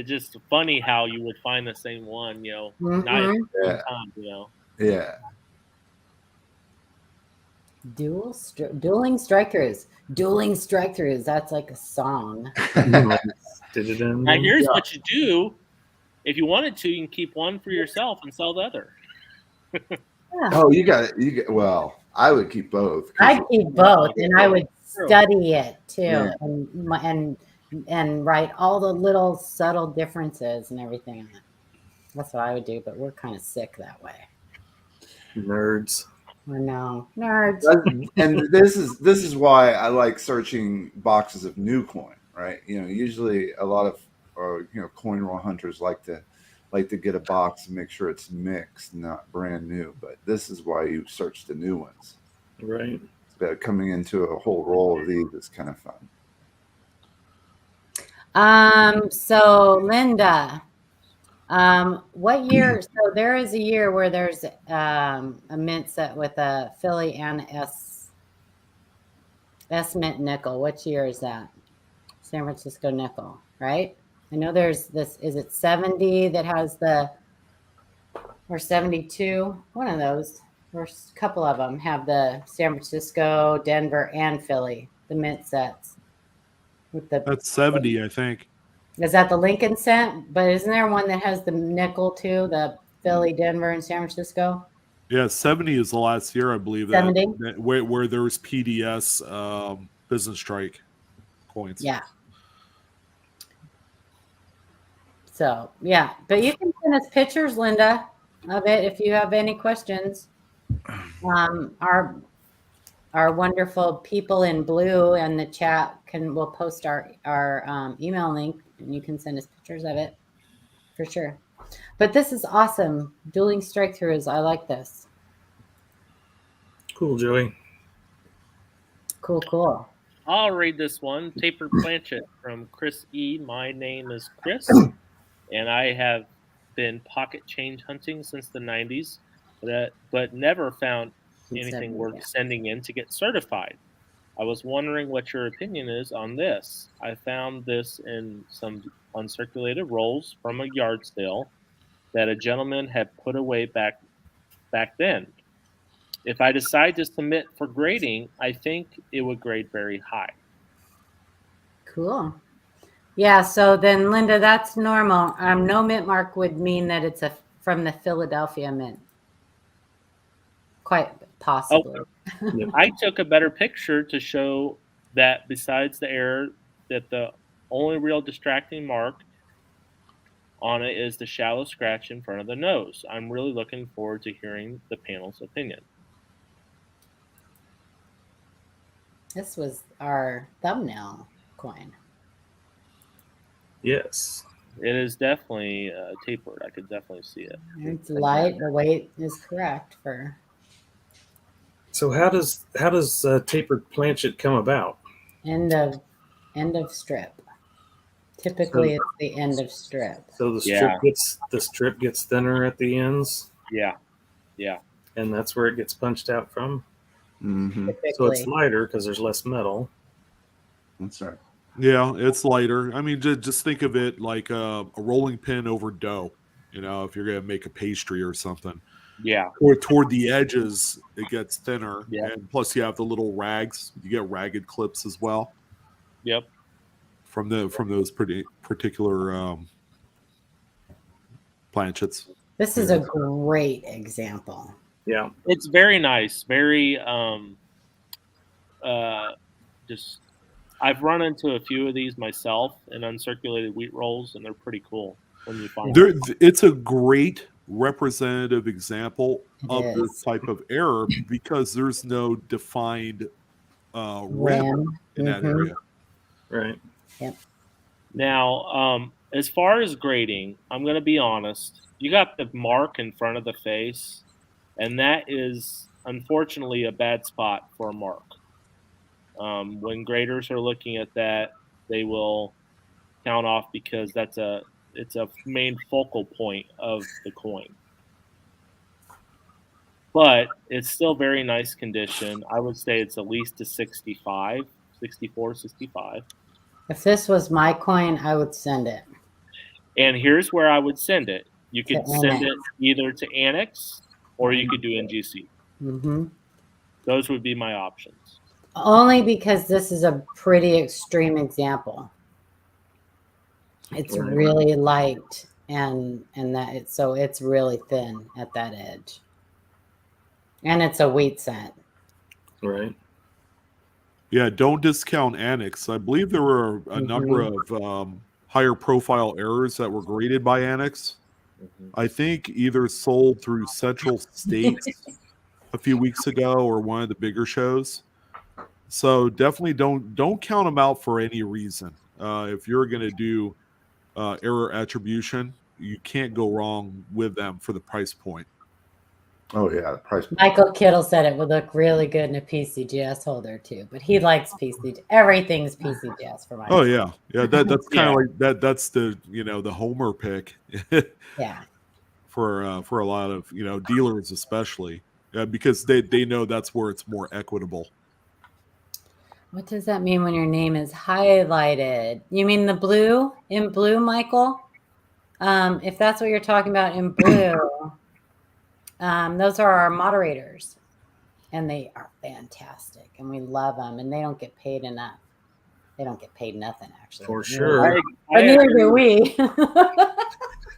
funny how you would find the same one, you know, Mhm. not at the Yeah. same time, you know. Yeah. Dueling strike-throughs. Dueling strike-throughs. That's like a song. Did it in? Now here's what you do. If you wanted to, you can keep one for yourself and sell the other. Oh, you got it. You get well. I would keep both. 'cause I'd keep both, and I would study it too, Yeah. and write all the little subtle differences and everything on it. That's what I would do, but we're kind of sick that way. Nerds. I know, nerds. And this is why I like searching boxes of new coin, right? You know, usually a lot of coin roll hunters like to get a box and make sure it's mixed, not brand new. But this is why you search the new ones. Right. But coming into a whole roll of these is kind of fun. So Linda, what year? So there is a year where there's a mint set with a Philly and S mint nickel. Which year is that? San Francisco nickel, right? I know there's this. Is it 70 that has or 72? One of those. There's a couple of them have the San Francisco, Denver, and Philly, the mint sets. That's 70, I think. Is that the Lincoln set? But isn't there one that has the nickel too? The Philly, Denver, and San Francisco? Yeah, 70 is the last year, I believe. 70? Where there was PDS business strike coins. Yeah. So, yeah. But you can send us pictures, Linda, of it if you have any questions. Our wonderful people in blue and the chat will post our email link, and you can send us pictures of it for sure. But this is awesome. Dueling strike throughs. I like this. Cool, Joey. Cool. I'll read this one. Tapered Planchet from Chris E. My name is Chris, and I have been pocket change hunting since the 90s, but never found anything worth sending in to get certified. I was wondering what your opinion is on this. I found this in some uncirculated rolls from a yard sale that a gentleman had put away back then. If I decide to submit for grading, I think it would grade very high. Cool. Yeah, so then, Linda, that's normal. No mint mark would mean that it's from the Philadelphia mint. Quite possibly. Oh, I took a better picture to show that besides the error, that the only real distracting mark on it is the shallow scratch in front of the nose. I'm really looking forward to hearing the panel's opinion. This was our thumbnail coin. Yes. It is definitely tapered. I could definitely see it. It's light. The weight is correct for. So how does tapered planchet come about? End of strip. Typically, it's the end of strip. So the strip gets thinner at the ends. Yeah. And that's where it gets punched out from. Mm-hmm. So it's lighter because there's less metal. That's right. Yeah, it's lighter. I mean, just think of it like a rolling pin over dough. You know, if you're going to make a pastry or something, Yeah. toward the edges, it gets thinner. Yeah. And plus, you have the little rags. You get ragged clips as well. Yep. From those particular planchets. This is a great example. Yeah. It's very nice. Very just I've run into a few of these myself in uncirculated wheat rolls, and they're pretty cool when you find them. It's a great representative example of It this is. type of error because there's no defined rim Rim. in that area. Right. Now, as far as grading, I'm going to be honest. You got the mark in front of the face, and that is unfortunately a bad spot for a mark. When graders are looking at that, they will count off because it's a main focal point of the coin. But it's still very nice condition. I would say it's at least a 65, 64, 65. If this was my coin, I would send it. And here's where I would send it. You could To send Annex. it either to Annex or you could do NGC. Mm-hmm. Those would be my options. Only because this is a pretty extreme example. It's Right. really light and it's really thin at that edge. And it's a wheat cent. Right. Yeah, don't discount Annex. I believe there were a number of higher profile errors that were graded by Annex. I think either sold through Central States a few weeks ago or one of the bigger shows. So definitely don't count them out for any reason. If you're going to do error attribution, you can't go wrong with them for the price point. Oh yeah, the price. Michael Kittle said it would look really good in a PCGS holder too, but he likes PCGS. Everything's PCGS for Michael. Oh yeah, that's kind of Yeah. like that. That's the the homer pick Yeah. for a lot of dealers especially because they know that's where it's more equitable. What does that mean when your name is highlighted? You mean the blue? In blue, Michael? If that's what you're talking about in blue, those are our moderators. And they are fantastic. And we love them. And they don't get paid enough. They don't get paid nothing, actually. For sure. But neither do we.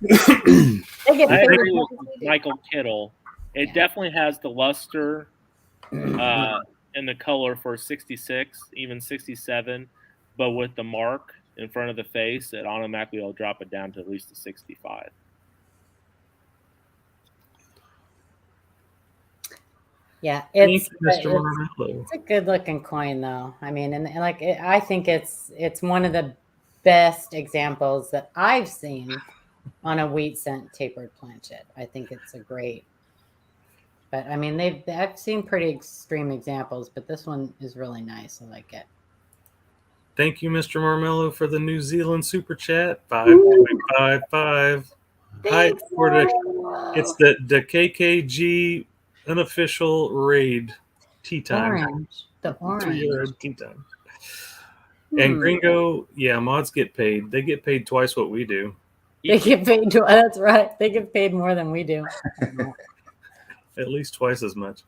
They get I paid agree as much with as we do. Michael Kittle. It Yeah. definitely has the luster and the color for 66, even 67, but with the mark in front of the face, it automatically will drop it down to at least a 65. Yeah, Thank it's you, Mr. Marmello. a good looking coin though. I mean, and like I think it's one of the best examples that I've seen on a wheat cent tapered planchet. I think it's a great. But I mean, I've seen pretty extreme examples, but this one is really nice. I like it. Thank you, Mr. Marmello, for the New Zealand super chat. 5.55. Hi, Thanks, for the, Laura. it's the KKG unofficial raid tea time. Orange. The orange. 3-year tea time. And Gringo, yeah, mods get paid. They get paid twice what we do. They get paid. That's right. They get paid more than we do. At least twice as much.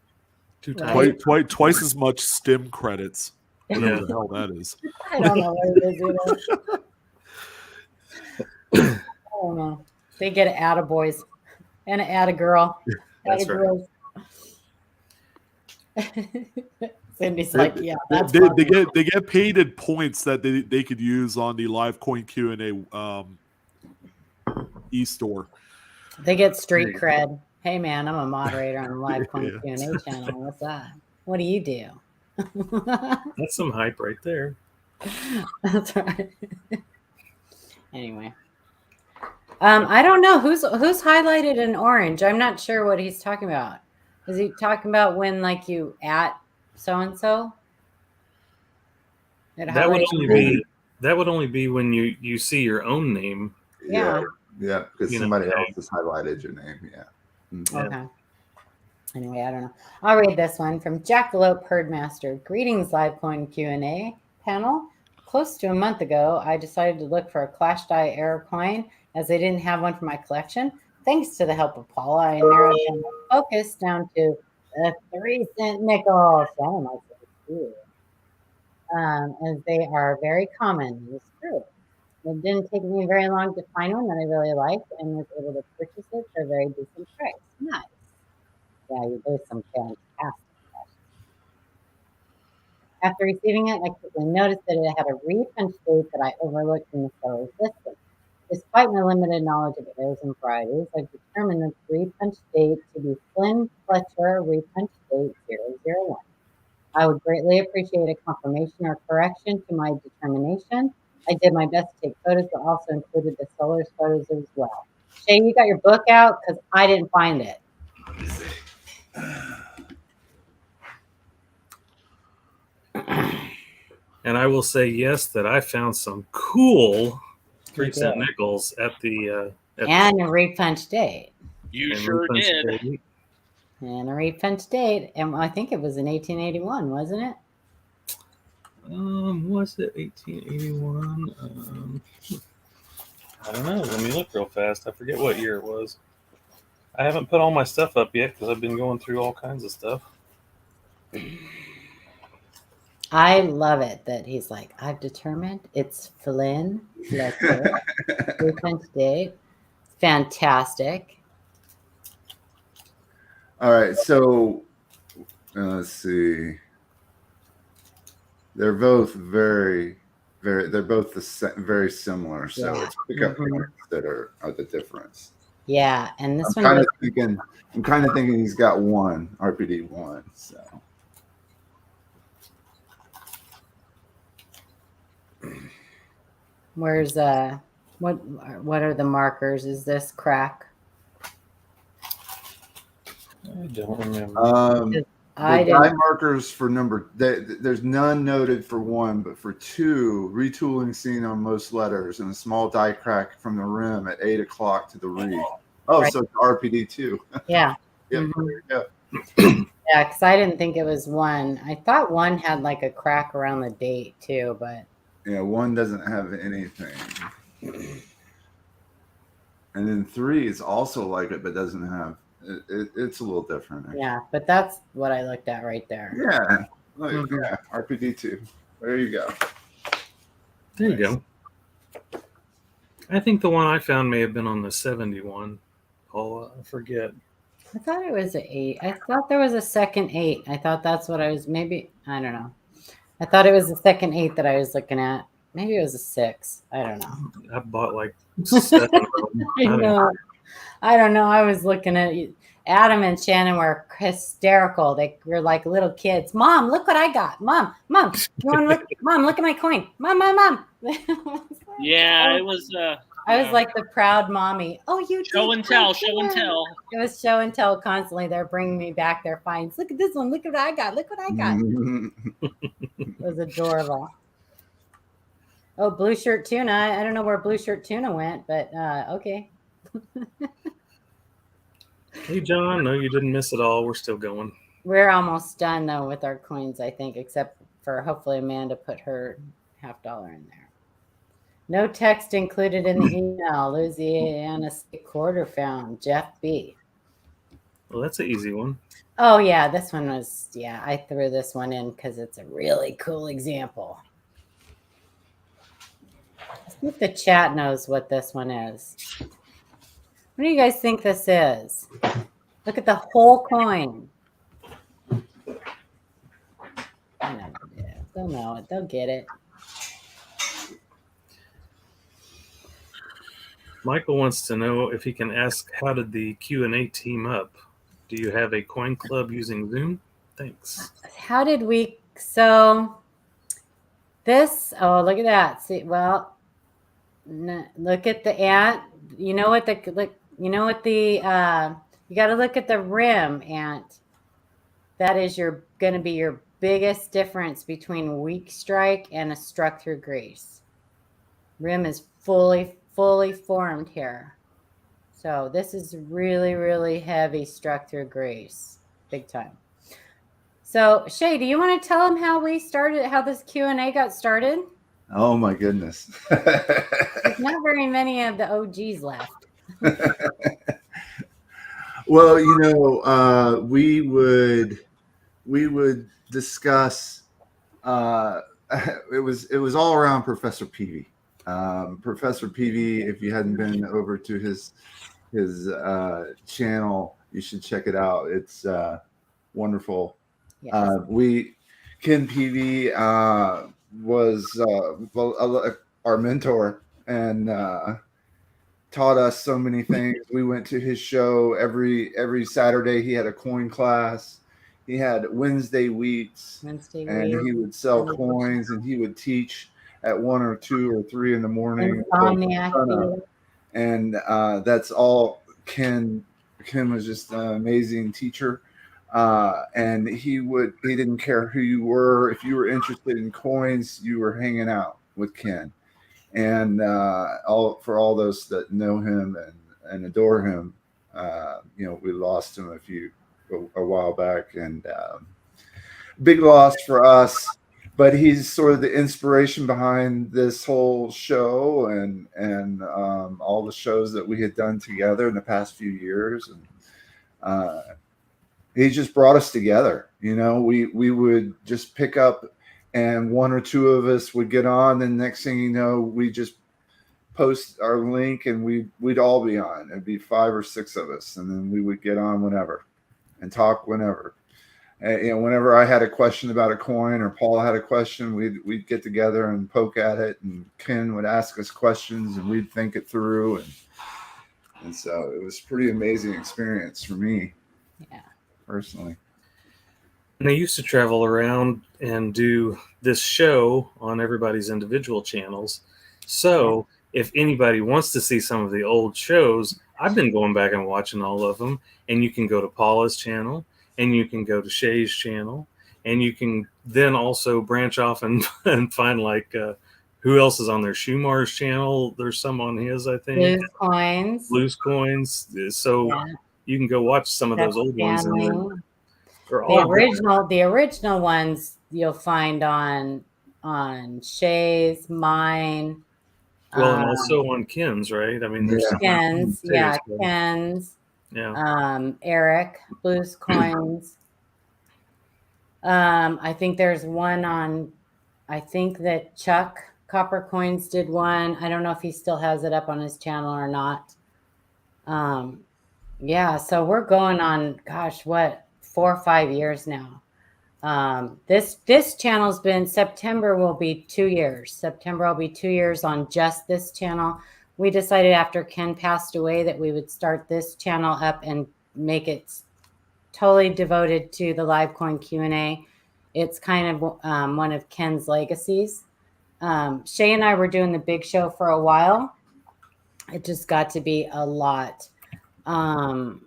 2 times. Right. Twice as much STEM credits. Whatever Yeah. the hell that is. I don't know what it is either. I don't know. They get an attaboys and an attagirl. That's right. Cindy's like, yeah, that's They get paid in points that they could use on the live coin Q&A e-store. They get street cred. Hey man, I'm a moderator on the live coin Q&A channel. What's that? What do you do? That's some hype right there. That's right. Anyway. I don't know who's highlighted in orange. I'm not sure what he's talking about. Is he talking about when like you at so and so? That would only be when you see your own name. Yeah. Yeah, because You know, somebody hey. else has highlighted your name. Yeah. Mhm. Okay. Anyway, I don't know. I'll read this one from Jackalope Herdmaster. Greetings, live coin Q&A panel. Close to a month ago, I decided to look for a Clash Die error coin as I didn't have one for my collection. thanks to the help of Paula, I narrowed down my focus down to the 3-cent nickel. Some might say too, as they are very common. It's true. It didn't take me very long to find one that I really liked and was able to purchase it for a very decent price. Nice. Yeah, there's some fantastic. After receiving it, I quickly noticed that it had a repunch date that I overlooked in the seller's listing. Despite my limited knowledge of errors and varieties, I've determined the repunch date to be Flynn Fletcher repunch date 001. I would greatly appreciate a confirmation or correction to my determination. I did my best to take photos, but also included the seller's photos as well. Shay, you got your book out? Because I didn't find it. Let me see. And I will say yes that I found some cool 3-cent nickels at the and a repunch date. You sure did. Date. And a repunch date, and I think it was in 1881, wasn't it? Was it 1881? I don't know. Let me look real fast. I forget what year it was. I haven't put all my stuff up yet because I've been going through all kinds of stuff. I love it that he's like, I've determined it's Flynn Fletcher repunch date. Fantastic. All right, so let's see. They're both very, they're both very similar. So Yeah. it's pickup points that are the difference. Yeah, and this I'm one. kind of thinking he's got one RPD 1. So. Where's what are the markers? Is this crack? I don't remember. I the die markers for there's none noted for 1, but for 2, retooling seen on most letters and a small die crack from the rim at 8 o'clock to the read. Oh, right. So it's RPD 2. Yeah. Yeah, mm-hmm. There you go. Yeah, because I didn't think it was 1. I thought 1 had like a crack around the date too, but. Yeah, 1 doesn't have anything. And then 3 is also like it, but doesn't have. It's a little different. Actually. Yeah, but that's what I looked at right there. Yeah. Yeah, RPD 2. There you go. There you go. I think the one I found may have been on the 71. Paula, I forget. I thought it was an 8. I thought there was a second 8. I thought that's what I was. Maybe I don't know. I thought it was the second 8 that I was looking at. Maybe it was a 6. I don't know. I bought like 7 of them. I don't know. I was looking at Adam and Shannon were hysterical. They were like little kids. Mom, look what I got. Mom, you want to look? Mom, look at my coin. Mom. Yeah, it was. I was like the proud mommy. Oh, you show and tell. It was show and tell constantly. They're bringing me back their finds. Look at this one. Look at what I got. Look what I got. It was adorable. Oh, blue shirt tuna. I don't know where blue shirt tuna went, but okay. Hey, John. No, you didn't miss it all. We're still going. We're almost done, though, with our coins, I think, except for hopefully Amanda put her $50 in there. No text included in the email. Louisiana State Quarter found. Jeff B. Well, that's an easy one. Oh, yeah. This one was, I threw this one in because it's a really cool example. I think the chat knows what this one is. What do you guys think this is? Look at the whole coin. They'll know it. They'll get it. Michael wants to know if he can ask, how did the Q&A team up? Do you have a coin club using Zoom? Thanks. How did we? So this. Oh, look at that. See, well, look at the ant. You know what the. You know what the. You got to look at the rim, ant. That is going to be your biggest difference between weak strike and a struck through grease. Rim is fully formed here. So this is really, really heavy struck through grease. Big time. So Shay, do you want to tell them how this Q&A got started? Oh my goodness. There's not very many of the OGs left. Well, we would discuss. It was all around Professor Peavy. Professor Peavy, if you hadn't been over to his channel, you should check it out. It's wonderful. Yes. Ken Peavy was our mentor and taught us so many things. We went to his show every Saturday. He had a coin class. He had Wednesday weeks, and he would sell coins, and he would teach at 1 or 2 or 3 in the morning. And that's all. Ken was just an amazing teacher. And he didn't care who you were. If you were interested in coins, you were hanging out with Ken. And for all those that know him and adore him, we lost him a while back, and big loss for us. But he's sort of the inspiration behind this whole show and all the shows that we had done together in the past few years. And he just brought us together. We would just pick up, and 1 or 2 of us would get on. And next thing you know, we just post our link, and we'd all be on. It'd be 5 or 6 of us, and then we would get on whenever and talk whenever. And, whenever I had a question about a coin or Paul had a question, we'd get together and poke at it, and Ken would ask us questions, and we'd think it through. And so it was a pretty amazing experience for me. Yeah. Personally. And I used to travel around and do this show on everybody's individual channels. So if anybody wants to see some of the old shows, I've been going back and watching all of them. And you can go to Paula's channel, and you can go to Shay's channel, and you can then also branch off and find who else is on there. Shumar's channel. There's some on his, I think. Blues Coins. So you can go watch some of those old ones. The original ones you'll find on Shay's, mine. Well, and also on Ken's, right? I mean, there's Ken's, Ken's. Yeah. Eric, Blues Coins. I think there's one on. I think that Chuck Copper Coins did one. I don't know if he still has it up on his channel or not. So we're going on. Gosh, what? 4 or 5 years now. This channel's been, September will be 2 years. September will be 2 years on just this channel. We decided after Ken passed away that we would start this channel up and make it totally devoted to the live coin Q&A. It's kind of one of Ken's legacies. Shay and I were doing the big show for a while. It just got to be a lot. And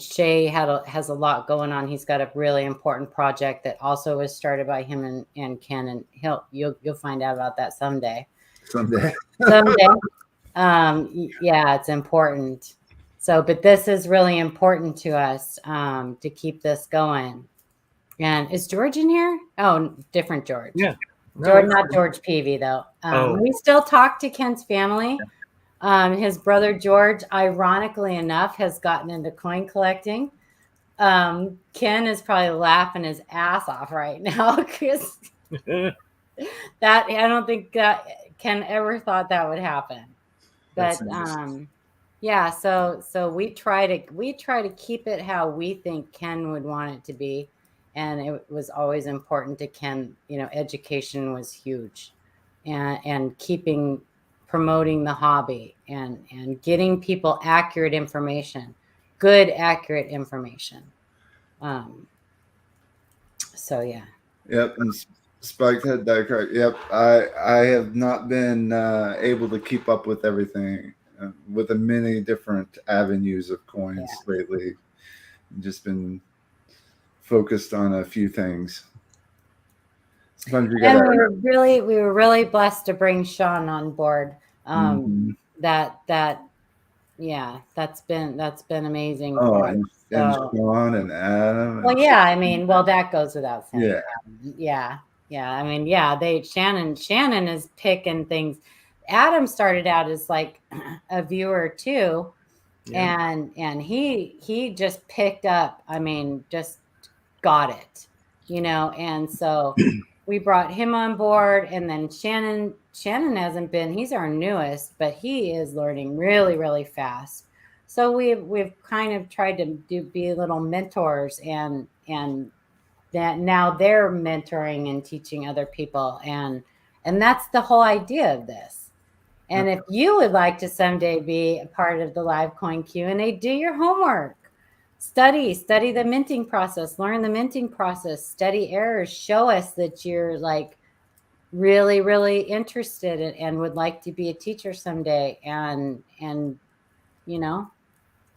Shay has a lot going on. He's got a really important project that also was started by him and Ken, and you'll find out about that someday. Someday. It's important. So, but this is really important to us to keep this going. And is George in here? Oh, different George. Yeah. George, not George Peavy though. We still talk to Ken's family. His brother George, ironically enough, has gotten into coin collecting. Ken is probably laughing his ass off right now because that I don't think Ken ever thought that would happen. But so we try to keep it how we think Ken would want it to be, and it was always important to Ken. Education was huge, and promoting the hobby and getting people accurate information, good accurate information. Yep, and Spiked Head Die Crack. Yep, I have not been able to keep up with everything with the many different avenues of coins lately. Just been focused on a few things. Sometimes you gotta, we were really blessed to bring Sean on board. That's been amazing. And Sean and Adam. That goes without saying. Shannon is picking things. Adam started out as like a viewer too, Yeah. And he just picked up, I mean, just got it, and so we brought him on board, and then Shannon hasn't been, he's our newest, but he is learning really, really fast. So we've kind of tried to be little mentors, and that now they're mentoring and teaching other people, and that's the whole idea of this. And if you would like to someday be a part of the live coin Q&A, do your homework. Study the minting process, learn the minting process, study errors, show us that you're like really, really interested and would like to be a teacher someday. And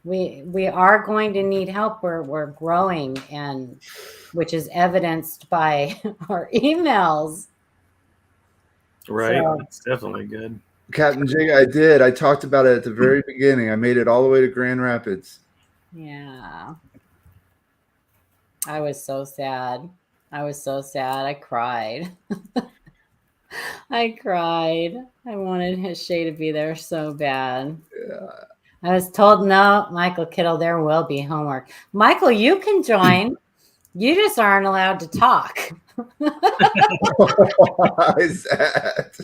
we are going to need help. We're growing, and which is evidenced by our emails. Right. So, That's definitely good. Captain Jig, I did. I talked about it at the very beginning. I made it all the way to Grand Rapids. yeah. I was so sad. I cried. I cried. I wanted Shay to be there so bad. Yeah. I was told, no, Michael Kittle, there will be homework. Michael, you can join. You just aren't allowed to talk. Why is that?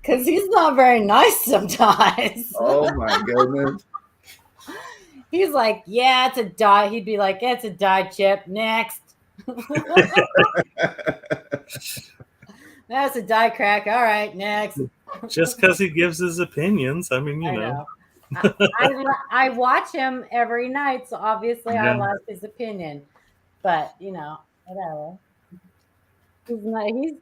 Because he's not very nice sometimes. Oh my goodness. He's like, yeah, it's a die. He'd be like, it's a die chip. Next. That's a die crack. All right, next. Just because he gives his opinions. I mean, I know. I watch him every night, so obviously I like his opinion. But whatever. We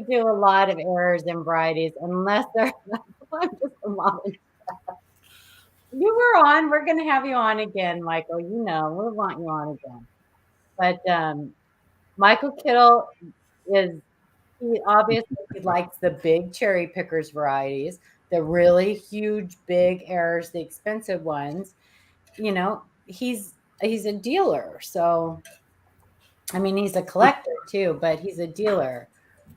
do a lot of errors and varieties, unless they're just a mom and dad. You were on. We're going to have you on again, Michael. We want you on again. But Michael Kittle he obviously likes the big cherry pickers varieties, the really huge, big errors, the expensive ones. He's a dealer. So, I mean, he's a collector too, but he's a dealer.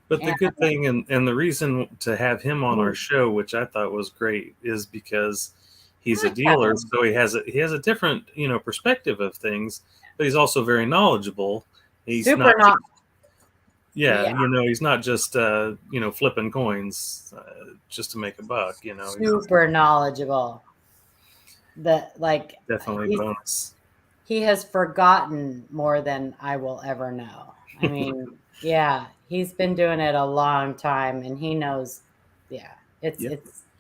But the good thing and the reason to have him on our show, which I thought was great, is because he's a dealer, so he has a different perspective of things, but he's also very knowledgeable. He's he's not just flipping coins just to make a buck. Super knowledgeable. Definitely bonus. He has forgotten more than I will ever know. I mean, yeah, he's been doing it a long time, and he knows. Yeah, it's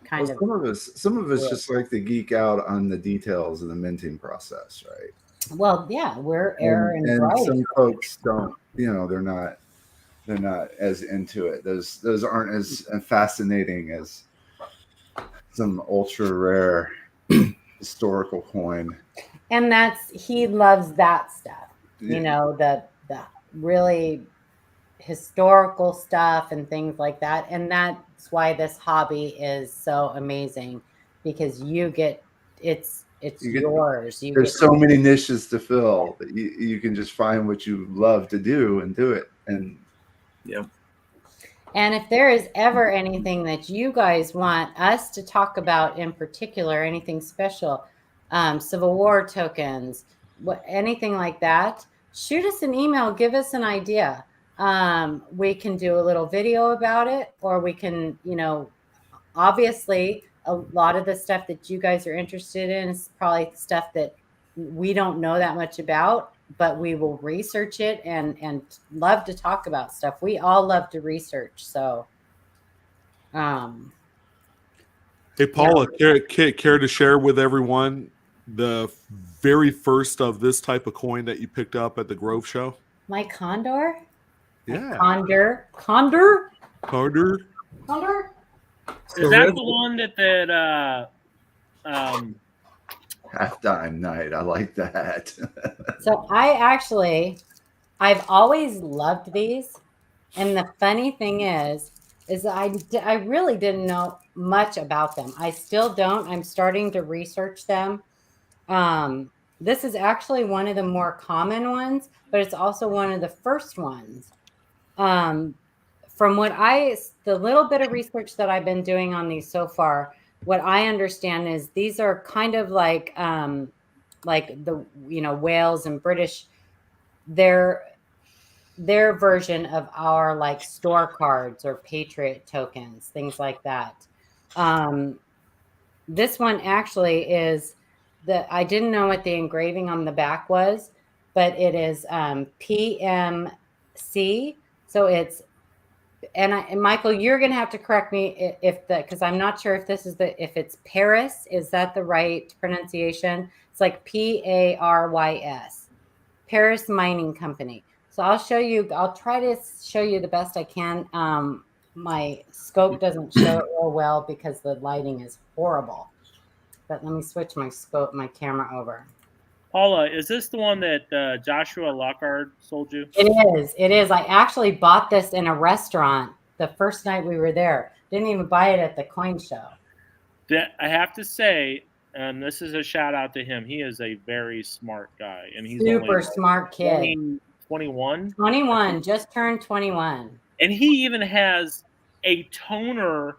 kind of. Some of us just like to geek out on the details of the minting process, right? Well, yeah, we're error and variety. Some folks don't. They're not as into it. Those aren't as fascinating as some ultra rare historical coin. And he loves that stuff. The really historical stuff and things like that. And that's why this hobby is so amazing, because it's yours. There's so many niches to fill that you can just find what you love to do and do it. And yeah. And if there is ever anything that you guys want us to talk about in particular, anything special, Civil War tokens, anything like that, shoot us an email, give us an idea. We can do a little video about it, or we can, obviously a lot of the stuff that you guys are interested in is probably stuff that we don't know that much about, but we will research it and love to talk about stuff. We all love to research. So, hey, Paula, care to share with everyone the very first of this type of coin that you picked up at the Grove Show? My condor? Yeah. Condor? Is that the one that Halftime night? I like that. So I've always loved these. And the funny thing is I really didn't know much about them. I still don't. I'm starting to research them. This is actually one of the more common ones, but it's also one of the first ones. From the little bit of research that I've been doing on these so far, what I understand is these are kind of like the Wales and British, their version of our like store cards or patriot tokens, things like that. This one actually is I didn't know what the engraving on the back was, but it is PMC. So it's, and Michael, you're going to have to correct me because I'm not sure if if it's Paris, is that the right pronunciation? It's like PARYS, Paris Mining Company. So I'll try to show you the best I can. My scope doesn't show it real well because the lighting is horrible. But let me switch my camera over. Paula, is this the one that Joshua Lockhart sold you? It is. I actually bought this in a restaurant the first night we were there. Didn't even buy it at the coin show. I have to say, and this is a shout out to him, he is a very smart guy. And he's super smart kid. 21? 21, just turned 21. And he even has a toner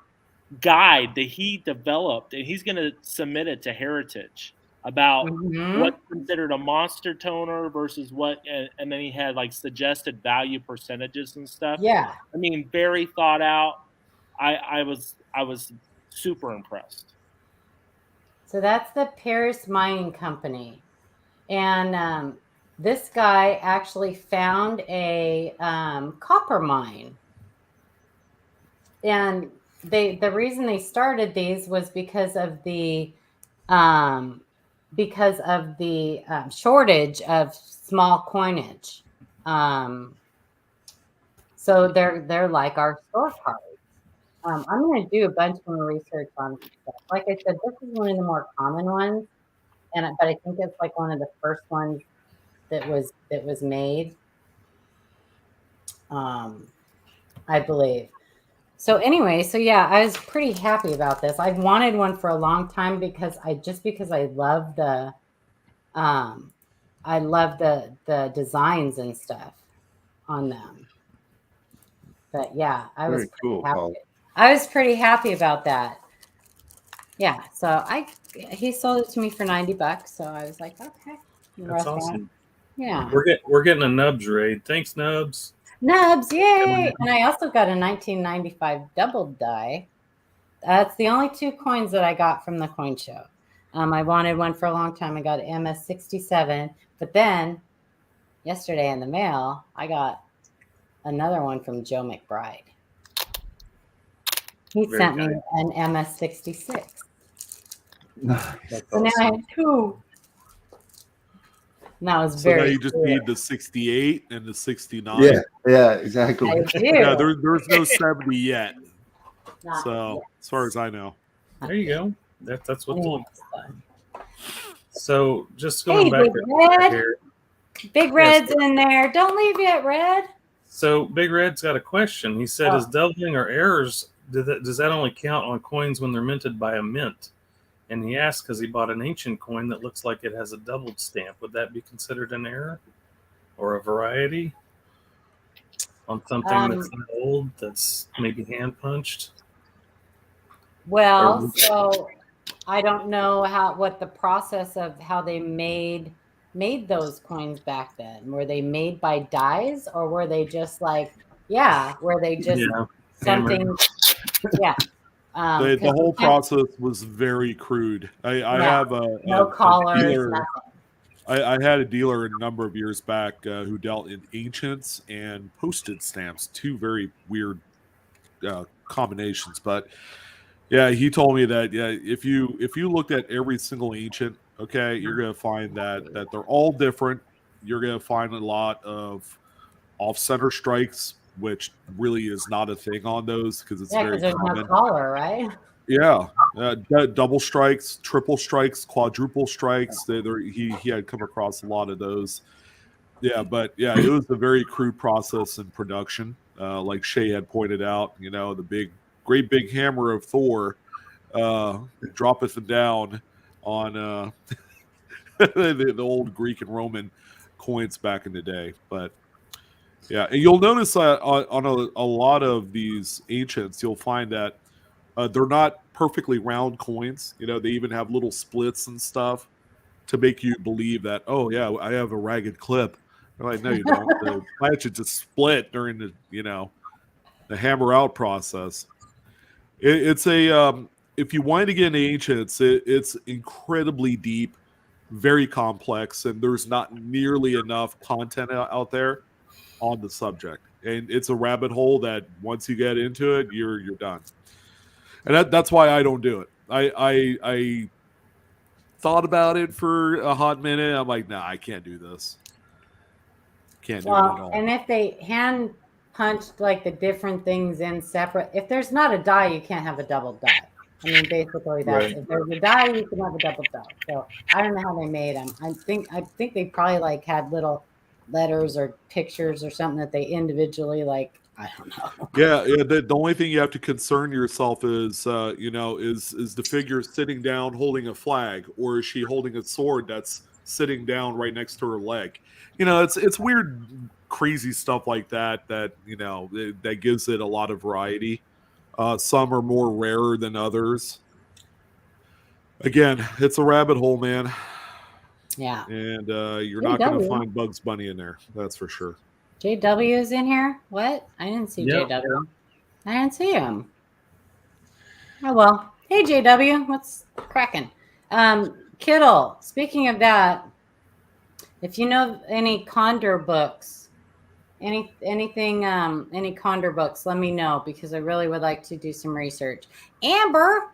guide that he developed, and he's going to submit it to Heritage about what's considered a monster toner versus what, and then he had like suggested value percentages and stuff. Yeah, I mean, very thought out. I was super impressed. So that's the Paris Mining Company, and this guy actually found a copper mine, and the reason they started these was because of the shortage of small coinage. So they're like our store cards. I'm going to do a bunch more research on stuff. Like I said, this is one of the more common ones, but I think it's like one of the first ones that was made. I believe. So anyway, yeah, I was pretty happy about this. I've wanted one for a long time because I love the designs and stuff on them. But yeah, I was pretty happy. Paul. I was pretty happy about that. Yeah, so he sold it to me for $90, so I was like, okay. That's awesome. Yeah. We're getting a Nubs raid. Thanks, Nubs. Nubs, yay! And I also got a 1995 double die. That's the only two coins that I got from the coin show. I wanted one for a long time. I got an MS-67, but then yesterday in the mail, I got another one from Joe McBride. He sent me an MS-66. So now I have two. And that was so now you just need the 68 and the 69. Yeah, exactly. I do. Yeah, there's no 70 yet. So as far as I know. There you go. That's what looks like. So just going back here. Big Red's in there. Don't leave yet, Red. So Big Red's got a question. He said, is doubling or errors, does that only count on coins when they're minted by a mint? And he asked because he bought an ancient coin that looks like it has a doubled stamp. Would that be considered an error or a variety on something that's not old, that's maybe hand punched? Well, so I don't know what the process of how they made those coins back then. Were they made by dies, or were they just like, something? Yeah. The whole process was very crude. I have no collars. I had a dealer a number of years back who dealt in ancients and postage stamps, two very weird combinations. But yeah, he told me that if you looked at every single ancient, okay, you're gonna find that they're all different. You're gonna find a lot of off-center strikes, which really is not a thing on those because it's very there's common. No collar, right? Yeah, double strikes, triple strikes, quadruple strikes. He had come across a lot of those. Yeah, but yeah, it was a very crude process in production. Like Shay had pointed out, the great big hammer of Thor droppeth down on the old Greek and Roman coins back in the day. But yeah, and you'll notice on a lot of these ancients, you'll find that They're not perfectly round coins. You know, they even have little splits and stuff to make you believe that, oh yeah, I have a ragged clip. They're like, no, you don't. The plastic just split during the, you know, the hammer out process. It's a if you want to get into ancients, it's incredibly deep, very complex, and there's not nearly enough content out there on the subject. And it's a rabbit hole that once you get into it, you're done. And that's why I don't do it. I thought about it for a hot minute. I'm like, nah, I can't do this. Can't do it at all. And if they hand punched like the different things in separate, if there's not a die, you can't have a double die. I mean, basically, that's if there's a die, you can have a double die. So I don't know how they made them. I think they probably like had little letters or pictures or something that they individually like. I don't know. Yeah. The only thing you have to concern yourself is, is the figure sitting down holding a flag, or is she holding a sword that's sitting down right next to her leg? You know, it's weird, crazy stuff like that. That that gives it a lot of variety. Some are more rarer than others. Again, it's a rabbit hole, man. Yeah. And you're not going to find Bugs Bunny in there. That's for sure. JW is in here? What? I didn't see JW. I didn't see him. Oh, well. Hey, JW. What's cracking? Kittle, speaking of that, if you know any Condor books, any Condor books, let me know, because I really would like to do some research. Amber,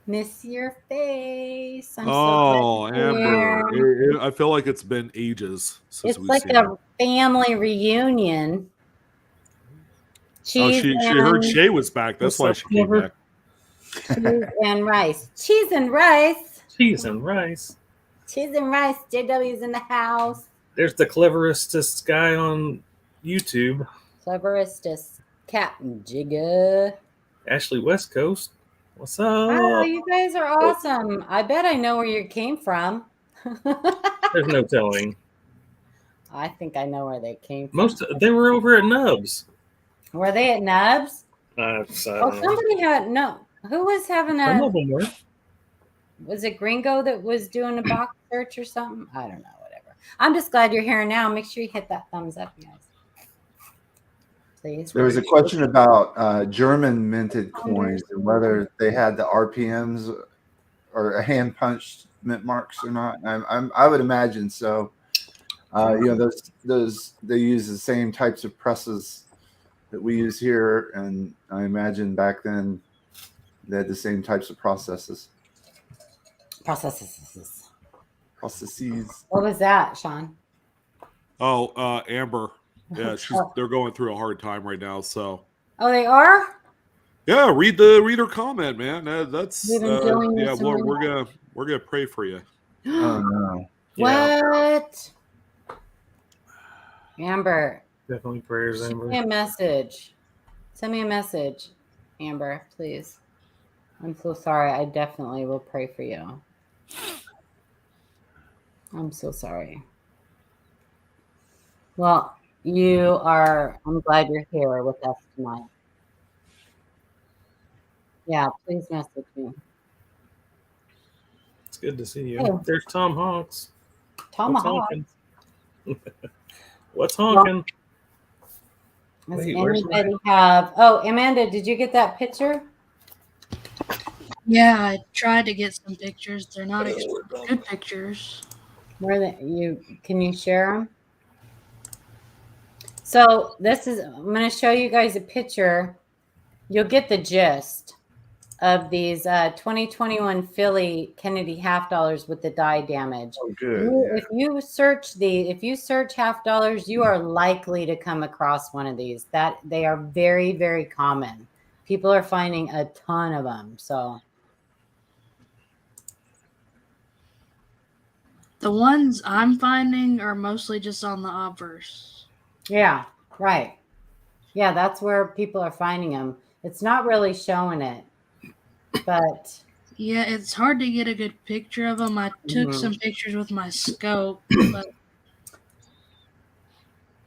miss your face. I'm so Amber. I feel like it's been ages since it's like a family reunion. She heard Shay was back. That's why she came back. Cheese and rice. Cheese and rice. Cheese and rice. Cheese and rice. JW's in the house. There's the cleverestest guy on YouTube. Cleverestest Captain Jigga. Ashley West Coast. What's up? Oh, you guys are awesome. I bet I know where you came from. There's no telling. I think I know where they came from. They were over at Nubs. Were they at Nubs? Somebody had who was having a Some of them were. Was it Gringo that was doing a box search or something? I don't know, whatever. I'm just glad you're here now. Make sure you hit that thumbs up, guys. Please. There was a question about German minted coins and whether they had the RPMs or a hand punched mint marks or not. I would imagine so. Those they use the same types of presses that we use here, and I imagine back then they had the same types of processes. Processes. What was that, Sean? Oh, Amber. Yeah, they're going through a hard time right now. So. Oh, they are. Yeah, read her comment, man. That's we're gonna pray for you. Oh no. What? Amber. Definitely prayers, Amber. Send me a message. Send me a message, Amber, please. I'm so sorry. I definitely will pray for you. I'm so sorry. Well, I'm glad you're here with us tonight. Yeah, please message me. It's good to see you. Hey. There's Tom Honks. What's Well, honking? Does anybody have... Oh, Amanda, did you get that picture? Yeah, I tried to get some pictures. They're not good pictures. Can you share them? So I'm going to show you guys a picture. You'll get the gist of these 2021 Philly Kennedy half dollars with the die damage. Oh, good. If you search half dollars, you are likely to come across one of these. That they are very, very common. People are finding a ton of them. So the ones I'm finding are mostly just on the obverse. yeah, right. Yeah, that's where people are finding them. It's not really showing it, but yeah, it's hard to get a good picture of them. I took some pictures with my scope, but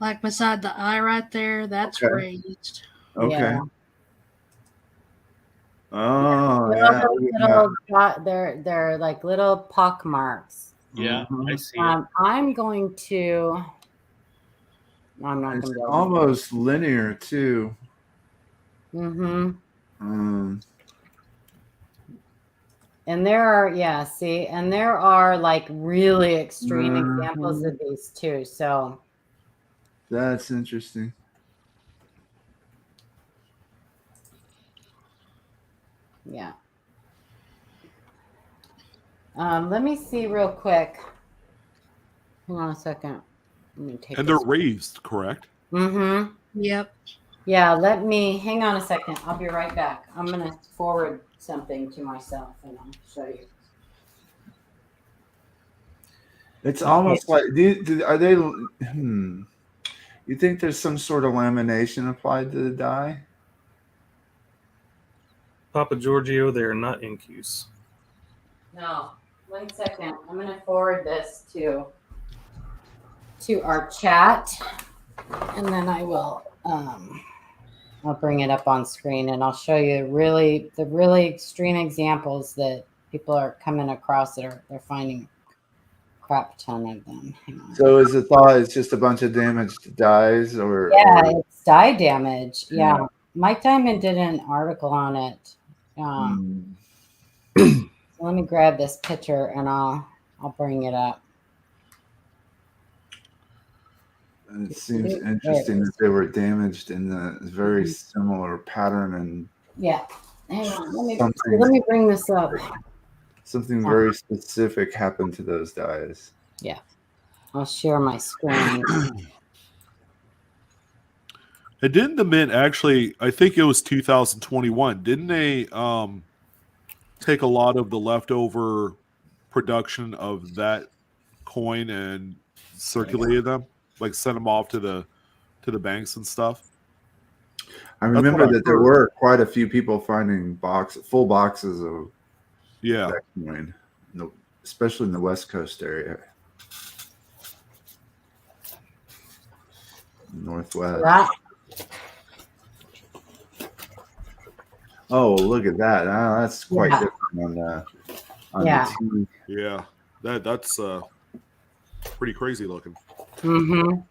like beside the eye right there, that's raised. Okay. Yeah. Oh, They're yeah. all little they're like little pock marks. Yeah, I see it. I'm going to. I'm not It's going to be able almost linear too. to. Mm-hmm. Um, And there are, yeah, see, and there are like really extreme examples of these too. So that's interesting. yeah. Let me see real quick. Hang on a second. Let me take And they're raised, correct? Mm-hmm. Yep. Yeah, hang on a second. I'll be right back. I'm gonna forward something to myself and I'll show you. It's almost like are they? You think there's some sort of lamination applied to the die? Papa Giorgio, they are not ink use. No, 1 second. I'm gonna forward this to our chat, and then I will I'll bring it up on screen and I'll show you the really extreme examples that people are coming across that they're finding a crap ton of them. Hang on. So is the thought it's just a bunch of damaged dies, or It's dye damage. Yeah. Mike Diamond did an article on it. So let me grab this picture and I'll bring it up. It seems interesting that they were damaged in the very similar pattern, and yeah. Hang on. Let me bring this up. Something very specific happened to those dies. Yeah. I'll share my screen. And didn't the mint actually, I think it was 2021, didn't they take a lot of the leftover production of that coin and circulated them? Like sent them off to the banks and stuff? I remember that there were quite a few people finding full boxes of that coin, especially in the West Coast area. Northwest. Wow. Oh, look at that. That's quite different on the TV. Yeah. That's pretty crazy looking. Mm-hmm.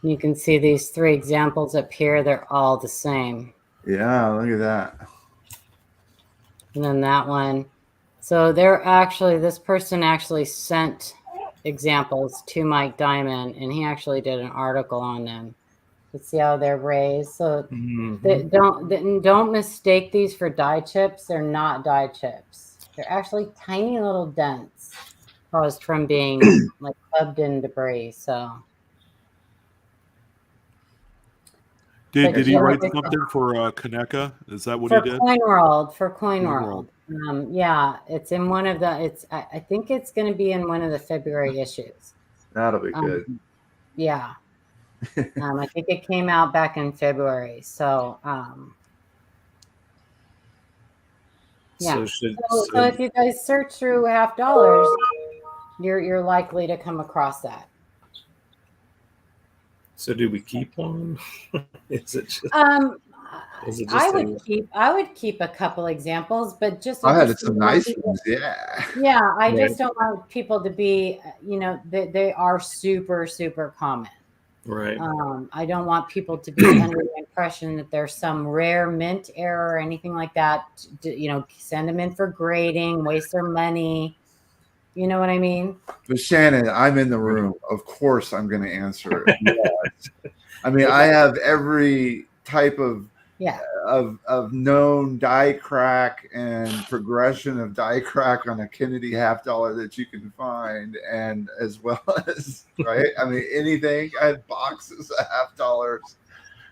You can see these 3 examples up here. They're all the same. Yeah, look at that. And then that one. So this person actually sent examples to Mike Diamond, and he actually did an article on them. Let's see how they're raised. So don't mistake these for dye chips. They're not dye chips. They're actually tiny little dents caused from being like clubbed in debris. So did he write something for Kaneka? Is that what he did? For Coin World. Yeah, it's in one of the. I think it's going to be in one of the February issues. That'll be good. Yeah. I think it came out back in February. So, yeah. So if you guys search through $50, you're likely to come across that. So do we keep one? Is it just? I would keep a couple examples, but just I had some nice ones. Yeah, I just don't want people to be, they are super, super common. Right. I don't want people to be under the impression that there's some rare mint error or anything like that. Send them in for grading, waste their money. You know what I mean? But Shannon, I'm in the room. Of course, I'm going to answer it. Yes. I mean, I have every type of known die crack and progression of die crack on a Kennedy $50 that you can find, and as well as I mean anything. I have boxes of $50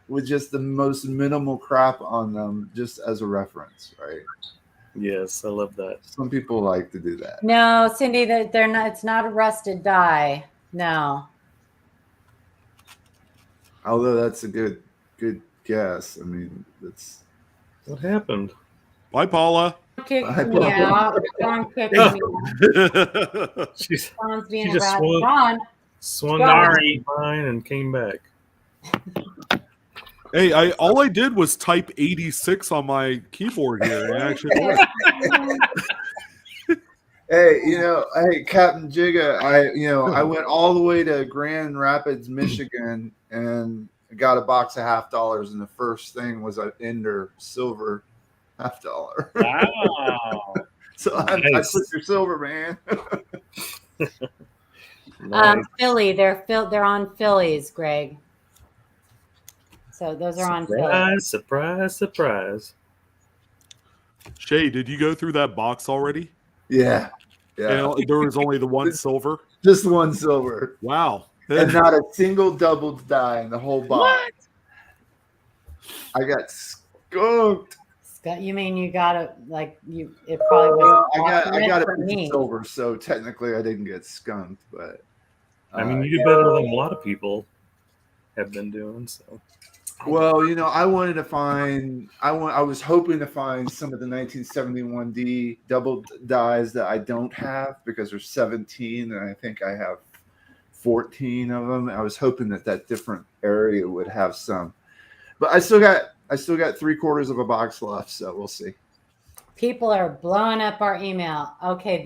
with just the most minimal crap on them, just as a reference, right? Yes, I love that. Some people like to do that. No, Cindy, they're not. It's not a rusted die. No. Although that's a good guess. I mean, that's what happened. Bye, Paula. Kicked me out. Dawn kicked me out. She's Dawn's being just Dawn swung down the line and came back. Hey, all I did was type 86 on my keyboard here. And it actually worked. Hey, hey, Captain Jigga, I went all the way to Grand Rapids, Michigan, and got a box of $50, and the first thing was an Ender silver $50. Wow. So I took your silver, man. Nice. Philly, they're on Phillies, Greg. So those are on Philly. Surprise, surprise. Shay, did you go through that box already? Yeah. And there was only the one silver? Just one silver. Wow. And not a single doubled die in the whole box. I got skunked. You mean you got it like you? It probably was. I got for a piece me. of silver, so technically I didn't get skunked. But I mean, you did better than a lot of people have been doing. So. Well, I wanted to find. I was hoping to find some of the 1971D double dies that I don't have because there's 17, and I think I have 14 of them. I was hoping that different area would have some, but I still got 3/4 of a box left, so we'll see. People are blowing up our email. Okay,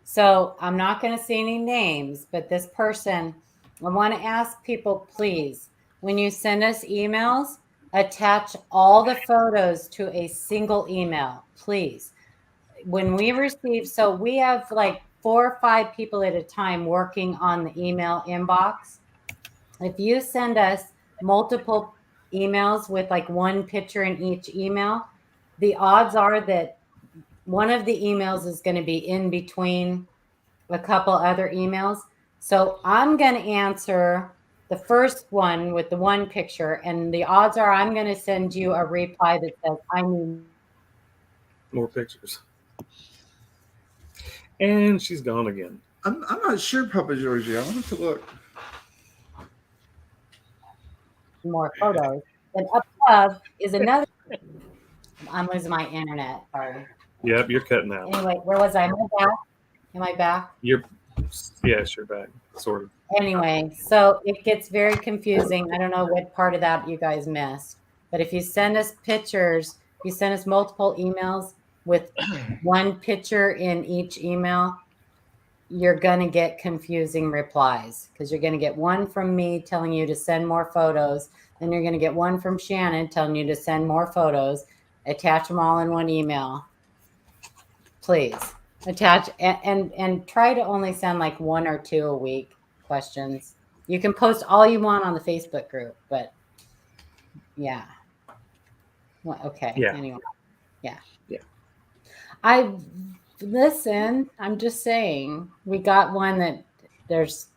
so I'm not going to say any names, but this person, I want to ask people, please, when you send us emails, attach all the photos to a single email, please. When we receive, so we have like 4 or 5 people at a time working on the email inbox. If you send us multiple emails with like one picture in each email, the odds are that one of the emails is going to be in between a couple other emails. So I'm going to answer the first one with the one picture, and the odds are I'm going to send you a reply that says I need more pictures. And she's gone again. I'm not sure, Papa Georgie. I want to look. more photos. And up above is another. I'm losing my internet. Sorry. Yep, you're cutting out. Anyway, where was I? Am I back? Am I back? Yes, you're back, sort of. Anyway, so it gets very confusing. I don't know what part of that you guys missed. But if you send us pictures, you send us multiple emails with one picture in each email, you're going to get confusing replies because you're going to get one from me telling you to send more photos. Then you're going to get one from Shannon telling you to send more photos. Attach them all in one email. Please attach and try to only send like 1 or 2 a week questions. You can post all you want on the Facebook group, but yeah. Well, okay. Yeah. Anyway. Yeah. Yeah. Listen, I'm just saying, we got one that there's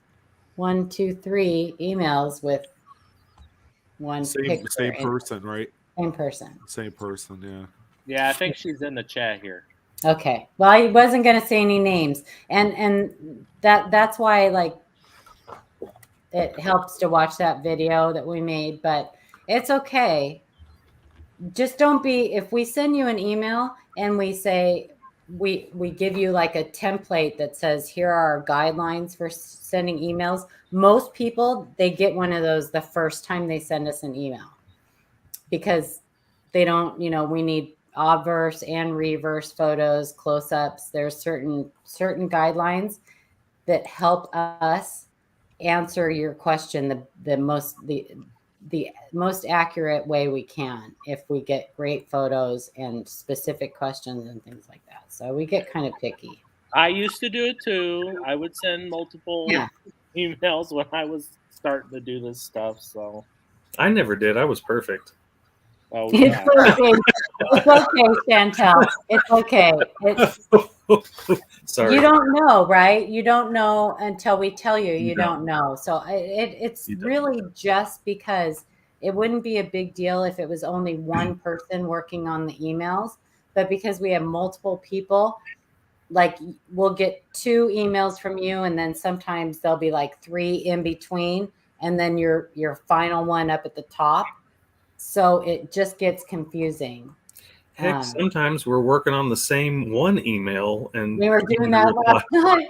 1, 2, 3 emails with one picture. Same person, right? Same person. Same person, yeah. Yeah, I think she's in the chat here. Okay. Well, I wasn't going to say any names, and that's why like it helps to watch that video that we made, but it's okay. Just don't be, if we send you an email and we say, we give you like a template that says, here are our guidelines for sending emails. Most people, they get one of those the first time they send us an email because they don't, we need obverse and reverse photos, close-ups. There's certain guidelines that help us answer your question the most accurate way we can if we get great photos and specific questions and things like that. So we get kind of picky. I used to do it too. I would send multiple emails when I was starting to do this stuff. So I never did. I was perfect. Oh, yeah. It's okay, Chantel. It's okay. Sorry. You don't know, right? You don't know until we tell you. You don't know. So it's really just because it wouldn't be a big deal if it was only one person working on the emails, but because we have multiple people, like we'll get 2 emails from you, and then sometimes there'll be like 3 in between, and then your final one up at the top. So it just gets confusing. Heck, sometimes we're working on the same one email, and we were doing that last night.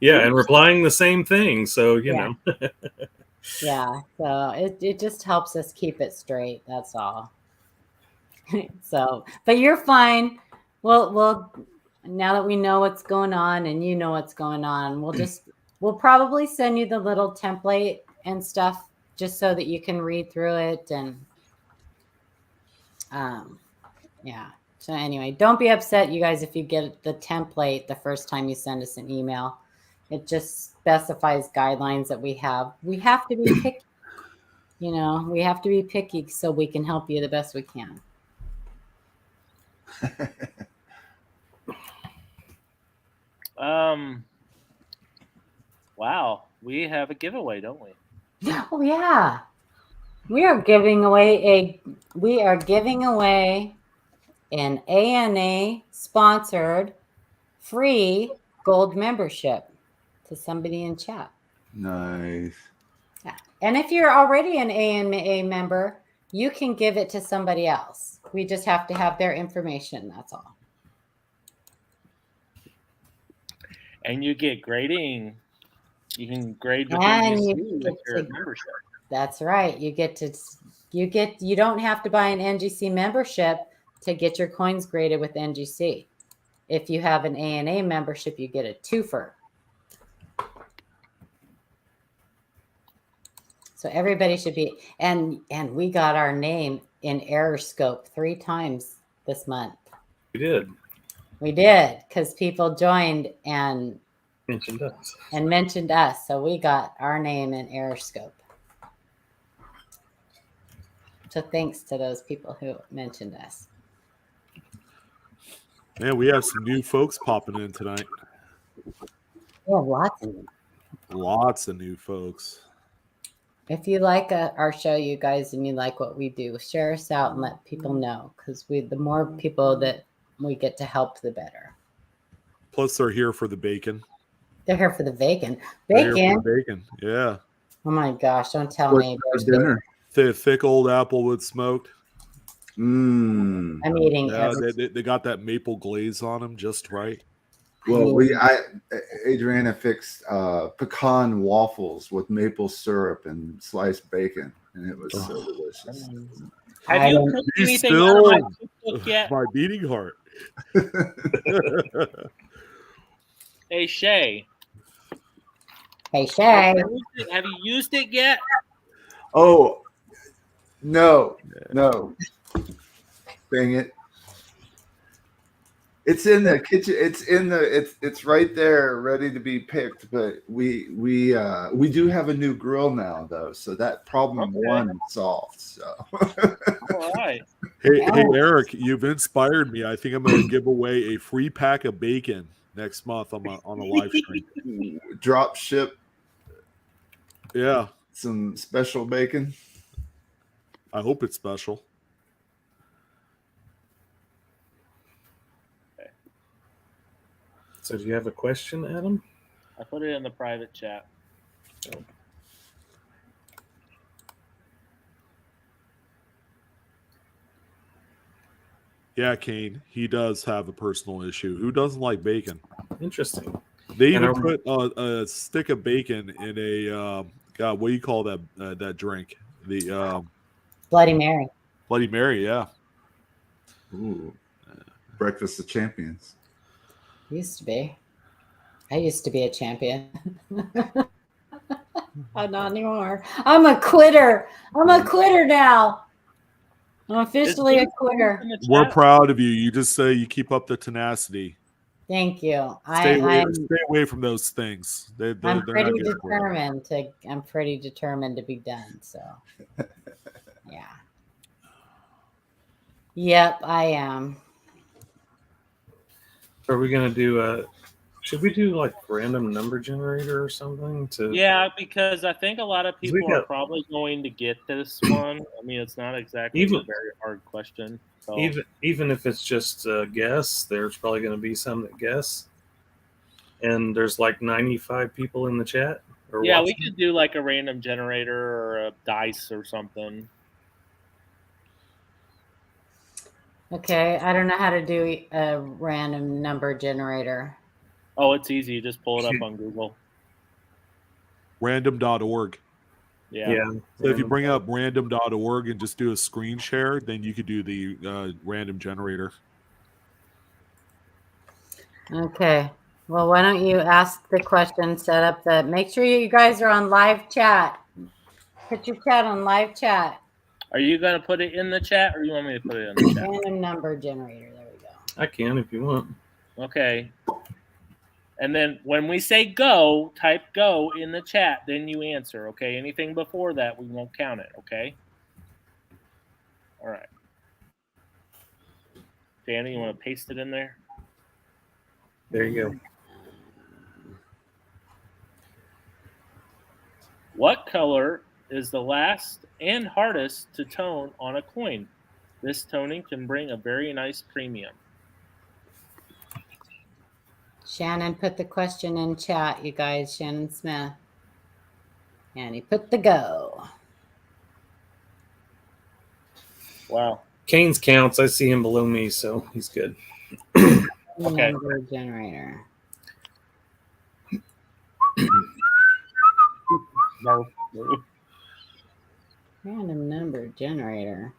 Yeah, and replying the same thing. So you know. Yeah, so it just helps us keep it straight. That's all. So, but you're fine. We'll now that we know what's going on and you know what's going on, we'll probably send you the little template and stuff just so that you can read through it and yeah. So anyway, don't be upset, you guys, if you get the template the first time you send us an email. It just specifies guidelines that we have. We have to be picky. You know, we have to be picky so we can help you the best we can. Wow, we have a giveaway, don't we? Oh yeah. We are giving away an ANA sponsored free gold membership to somebody in chat. Nice. Yeah. And if you're already an ANA member, you can give it to somebody else. We just have to have their information. That's all. And you get grading. You can grade with And NGC you with your get to- membership. That's right. You don't have to buy an NGC membership to get your coins graded with NGC. If you have an ANA membership, you get a twofer. So everybody should be, and we got our name in Error Scope 3 times this month. We did. We did, because people joined and mentioned us. So we got our name in Error Scope. So thanks to those people who mentioned us. Man, we have some new folks popping in tonight. We have lots of them. Lots of new folks. If you like our show, you guys, and you like what we do, share us out and let people know, because the more people that we get to help, the better. Plus, they're here for the bacon. They're here for the bacon. They're here for the bacon, yeah. Oh my gosh! Don't tell me. For dinner. Thick old applewood smoked. Mm. I'm eating. Yeah, they got that maple glaze on them just right. Well, Adriana fixed pecan waffles with maple syrup and sliced bacon, and it was so delicious. Have you cooked anything out of my cookbook yet? My beating heart. Hey, Shay. Hey, Shay. Have you used it yet? Oh, no. Dang it. It's in the kitchen. It's right there, ready to be picked. But we do have a new grill now, though, so that problem one is solved. So, all right. Hey, Eric, you've inspired me. I think I'm going to give away a free pack of bacon next month on a live stream. Drop ship. Yeah, some special bacon. I hope it's special. So do you have a question, Adam? I put it in the private chat. Oh. Yeah, Kane, he does have a personal issue. Who doesn't like bacon? Interesting. They even put a stick of bacon in a God. What do you call that drink? The Bloody Mary. Bloody Mary, yeah. Ooh, breakfast of champions. Used to be. I used to be a champion. I'm not anymore. I'm a quitter. I'm a quitter now. I'm officially a quitter. We're proud of you. You just say you keep up the tenacity. Thank you. Stay away from those things. I'm pretty determined to be done. So, yeah. Yep, I am. Are we gonna do should we do like random number generator or something to? Yeah, because I think a lot of people are probably going to get this one. I mean, it's not exactly a very hard question. So. Even if it's just a guess, there's probably going to be some that guess. And there's like 95 people in the chat. Yeah, we could do like a random generator or a dice or something. Okay, I don't know how to do a random number generator. Oh, it's easy. Just pull it up on Google. Random.org. Yeah. So if you bring up random.org and just do a screen share, then you could do the random generator. Okay. Well, why don't you ask the question, set up the, make sure you guys are on live chat. Put your chat on live chat. Are you going to put it in the chat or you want me to put it in the chat? Random number generator. There we go. I can if you want. Okay. And then when we say go, type go in the chat, then you answer, okay? Anything before that, we won't count it, okay? All right. Danny, you want to paste it in there? There you go. What color is the last and hardest to tone on a coin? This toning can bring a very nice premium. Shannon put the question in chat, you guys. Shannon Smith. And he put the go. Wow. Kane's counts. I see him below me, so he's good. Okay. Number generator. No. Random number generator.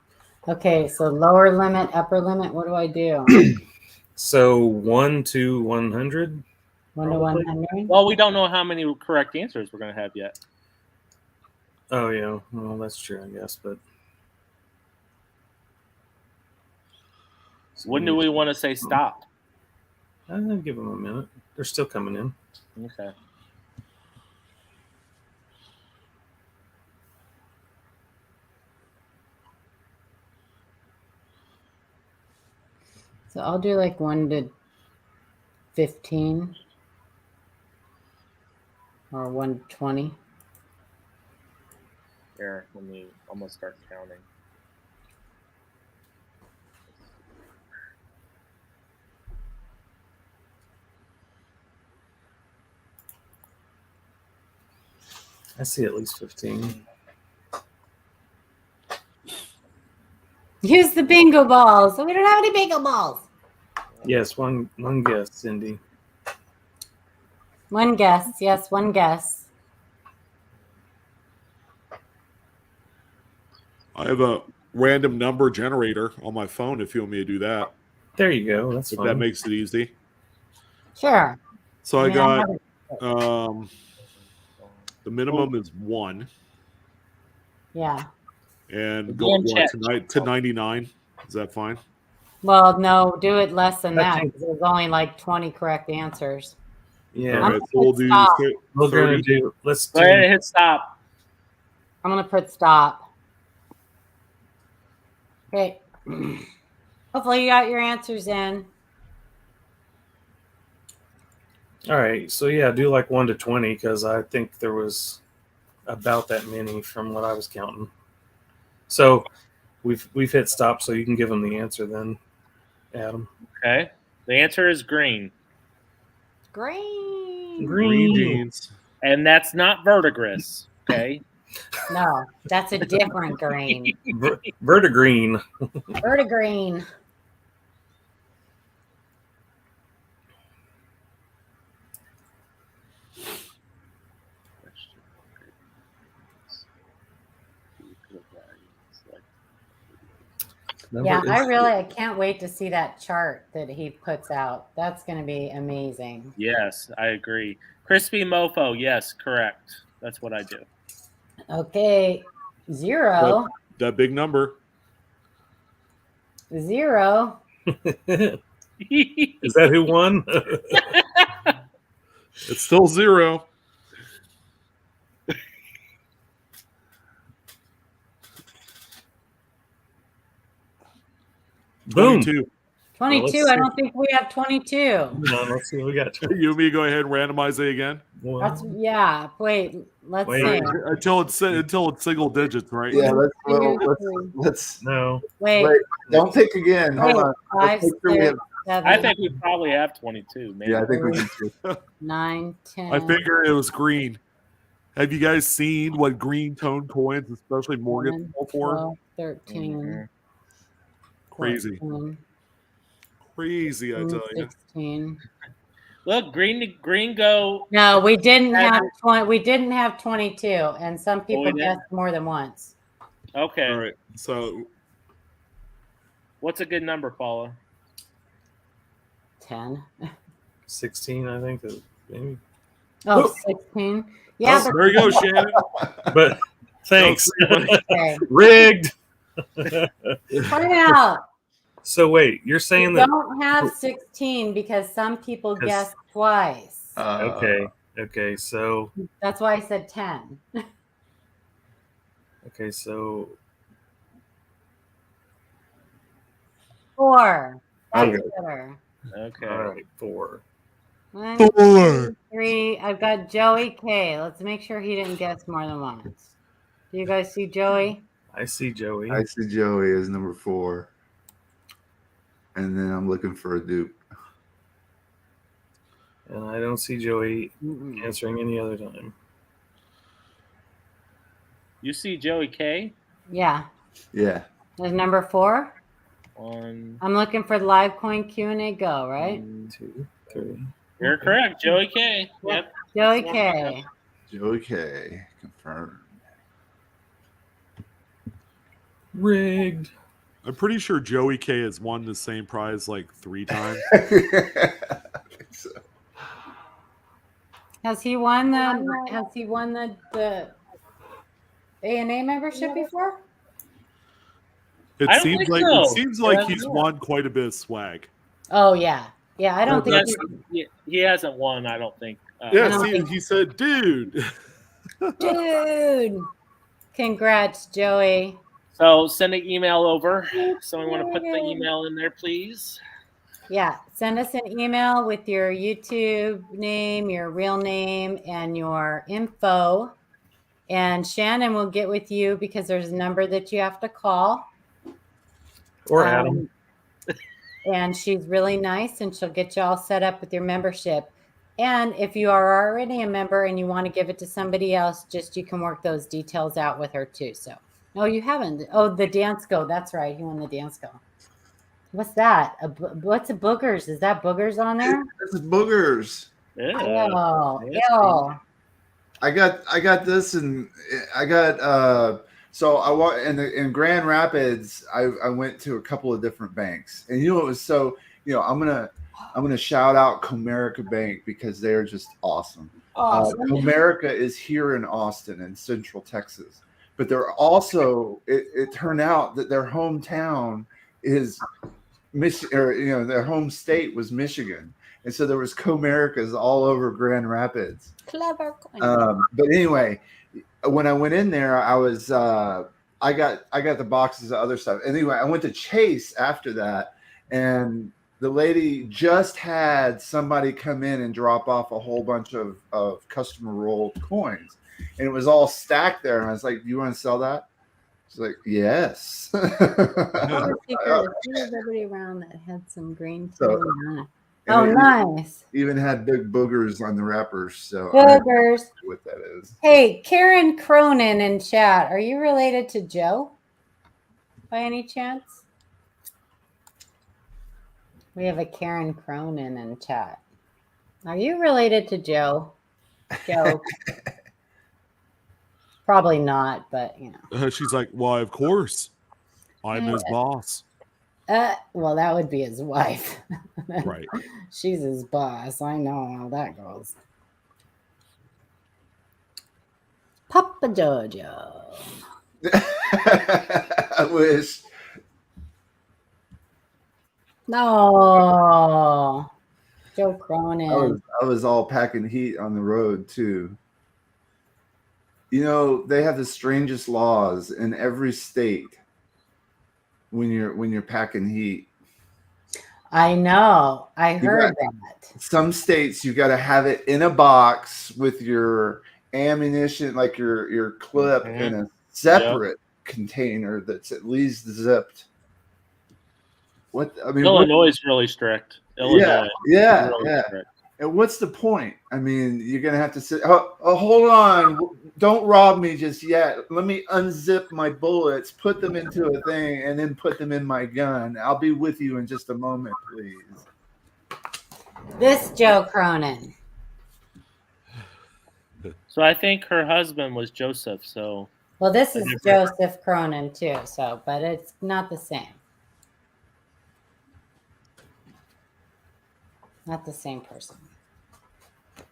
Okay, so lower limit, upper limit. What do I do? So 1 to 100. 1 to 100? Well, we don't know how many correct answers we're going to have yet. Oh yeah, well that's true, I guess. But When do we want to say stop? I'll give them a minute. They're still coming in. Okay. So I'll do like 1 to 15 or 1 to 20. Here, I'm going to start counting. I see at least 15. Use the bingo balls. We don't have any bingo balls. Yes, one guess, Cindy. One guess. Yes, one guess. I have a random number generator on my phone if you want me to do that. There you go. That's If fine. that makes it easy. Sure. So I mean, got have the minimum is 1 Yeah. and Again, go check. to 99. Is that fine? Well, no, do it less than I that think- because there's only like 20 correct answers. Yeah, All right, so we'll do Stop. we're gonna 30. do. Let's Go ahead and do. hit stop. I'm going to put stop. Okay. Hopefully you got your answers in. All right, so yeah, do like 1 to 20 because I think there was about that many from what I was counting. So we've hit stop, so you can give them the answer then, Adam. Okay. The answer is green. Green. Green beans. And that's not verdigris. Okay. No, that's a different green. Vertigreen. Vertigreen. Yeah, I can't wait to see that chart that he puts out. That's going to be amazing. Yes, I agree. Crispy Mofo, yes, correct. That's what I do. Okay, 0. That big number. 0. Is that who won? It's still 0. Boom. 22. 22. Well, I don't think we have 22. No, let's see what we got. You and me go ahead and randomize it again That's Wait, let's Wait. see. until it's single digits, right? Yeah, Two, let's No. Wait, don't pick again. Hold on. 5, Let's make sure we 6, have- 7, I think we probably have 22. Maybe. Yeah, I think we can too. 9, 10. I figure it was green. Have you guys seen what green tone coins, especially Morgan, 11, fall for? 12, 13. Crazy. 14, Crazy, I tell you. 16. Look, green go. No, we didn't have 20. We didn't have 22, and some people we didn't? guessed more than once. Okay. All right. So What's a good number, Paula? 10. 16, I think. Maybe. Oh, 16. Yeah, oh, there you go, Shannon. But thanks. okay. Rigged. Point out. So wait, you're saying We that? don't have 16 because some people guessed twice. Okay. So That's why I said 10. okay. So 4. That's Okay. better. Okay. all right, 4. 1, 4. 2, 3. I've got Joey K. Let's make sure he didn't guess more than once. Do you guys see Joey? I see Joey. I see Joey as number 4. And then I'm looking for a dupe. And I don't see Joey answering any other time. You see Joey K? Yeah. Yeah. There's number 4. 1. I'm looking for live coin Q&A go, right? 2, 3. You're correct, Joey K. Yep. Joey K. Joey K. Confirmed. Rigged. I'm pretty sure Joey K has won the same prize like 3 times. I think so. Has he won the A&A membership before? It I don't seems think like so. it seems like Yeah, he's yeah. won quite a bit of swag. Oh yeah. Yeah, I don't think He hasn't won, I don't think. Yeah, don't see, think- he said, "Dude." dude. Congrats, Joey. So send an email over. Someone want to put the email in there, please? Yeah, send us an email with your YouTube name, your real name, and your info. And Shannon will get with you because there's a number that you have to call. Or Adam. And she's really nice, and she'll get you all set up with your membership. And if you are already a member and you want to give it to somebody else, you can work those details out with her too. So, no, you haven't. Oh, the dance go. That's right. He won the dance go. What's that? What's a boogers? Is that boogers on there? This is boogers. Yeah. Oh, Nasty. ew. I got this, and I got so I in Grand Rapids. I went to a couple of different banks, and it was so I'm gonna shout out Comerica Bank because they're just awesome. Awesome. Comerica is here in Austin in Central Texas, but they're also it turned out that their hometown is their home state was Michigan. And so there was Comericas all over Grand Rapids. Clever. But anyway, when I went in there, I was I got the boxes of other stuff. Anyway, I went to Chase after that, and the lady just had somebody come in and drop off a whole bunch of customer rolled coins, and it was all stacked there. And I was like, "Do you want to sell that?" She's like, "Yes." There's everybody around that had some green. So- on it. Oh, nice. Even had big boogers on the wrappers. So Boogers. I don't know what that is. Hey, Karen Cronin in chat. Are you related to Joe by any chance? We have a Karen Cronin in chat. Are you related to Joe? Joe? Probably not, but She's like, "Why, of course, I'm his boss." Well, that would be his wife. Right. She's his boss. I know how that goes. Papa Jojo. I wish. No. Joe Cronin. I was all packing heat on the road too. They have the strangest laws in every state when you're packing heat. I know. I heard that. Some states you got to have it in a box with your ammunition, like your clip, in a separate container that's at least zipped. Illinois is really strict. Illinois. Yeah. Strict. And what's the point? I mean, you're gonna have to sit. Oh, hold on! Don't rob me just yet. Let me unzip my bullets, put them into a thing, and then put them in my gun. I'll be with you in just a moment, please. This Joe Cronin. So I think her husband was Joseph. So Well, this is Joseph Cronin too. So, but it's not the same. Not the same person.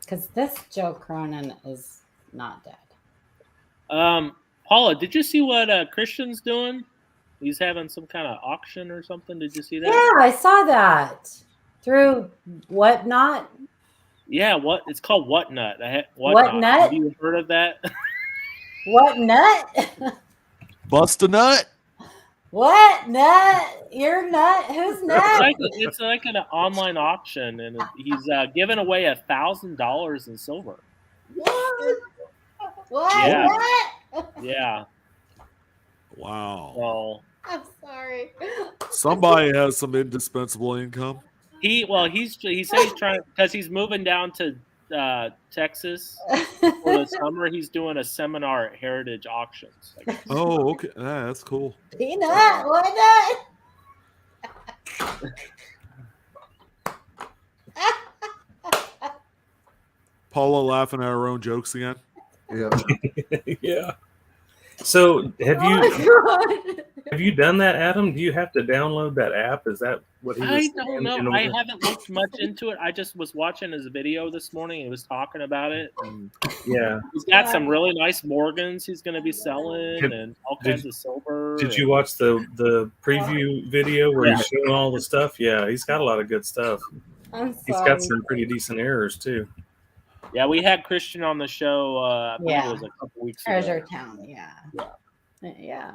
Because this Joe Cronin is not dead. Paula, did you see what Christian's doing? He's having some kind of auction or something. Did you see that? Yeah, I saw that through Whatnot. Yeah, it's called Whatnot. What Nut? Have you heard of that? What nut? Bust a nut. What nut? Your nut? Who's nut? It's like an online auction, and he's giving away $1,000 in silver. What? Yeah. What? Yeah. Wow. So I'm sorry. Somebody has some indispensable income. he said he's trying because he's moving down to Texas for the summer. He's doing a seminar at Heritage Auctions. Oh, okay. Yeah, that's cool. Peanut? What nut? Paula laughing at her own jokes again. Yeah. Yeah. So have you done that, Adam? Do you have to download that app? Is that what he was I saying? don't know. I haven't looked much into it. I just was watching his video this morning. He was talking about it. And Yeah. he's got some really nice Morgans he's going to be selling and all kinds of silver. Did you watch the preview video where he's showing all the stuff? Yeah, he's got a lot of good stuff. I'm sorry. He's got some pretty decent errors too. Yeah, we had Christian on the show. I believe it was a couple weeks ago. Treasure Town, yeah.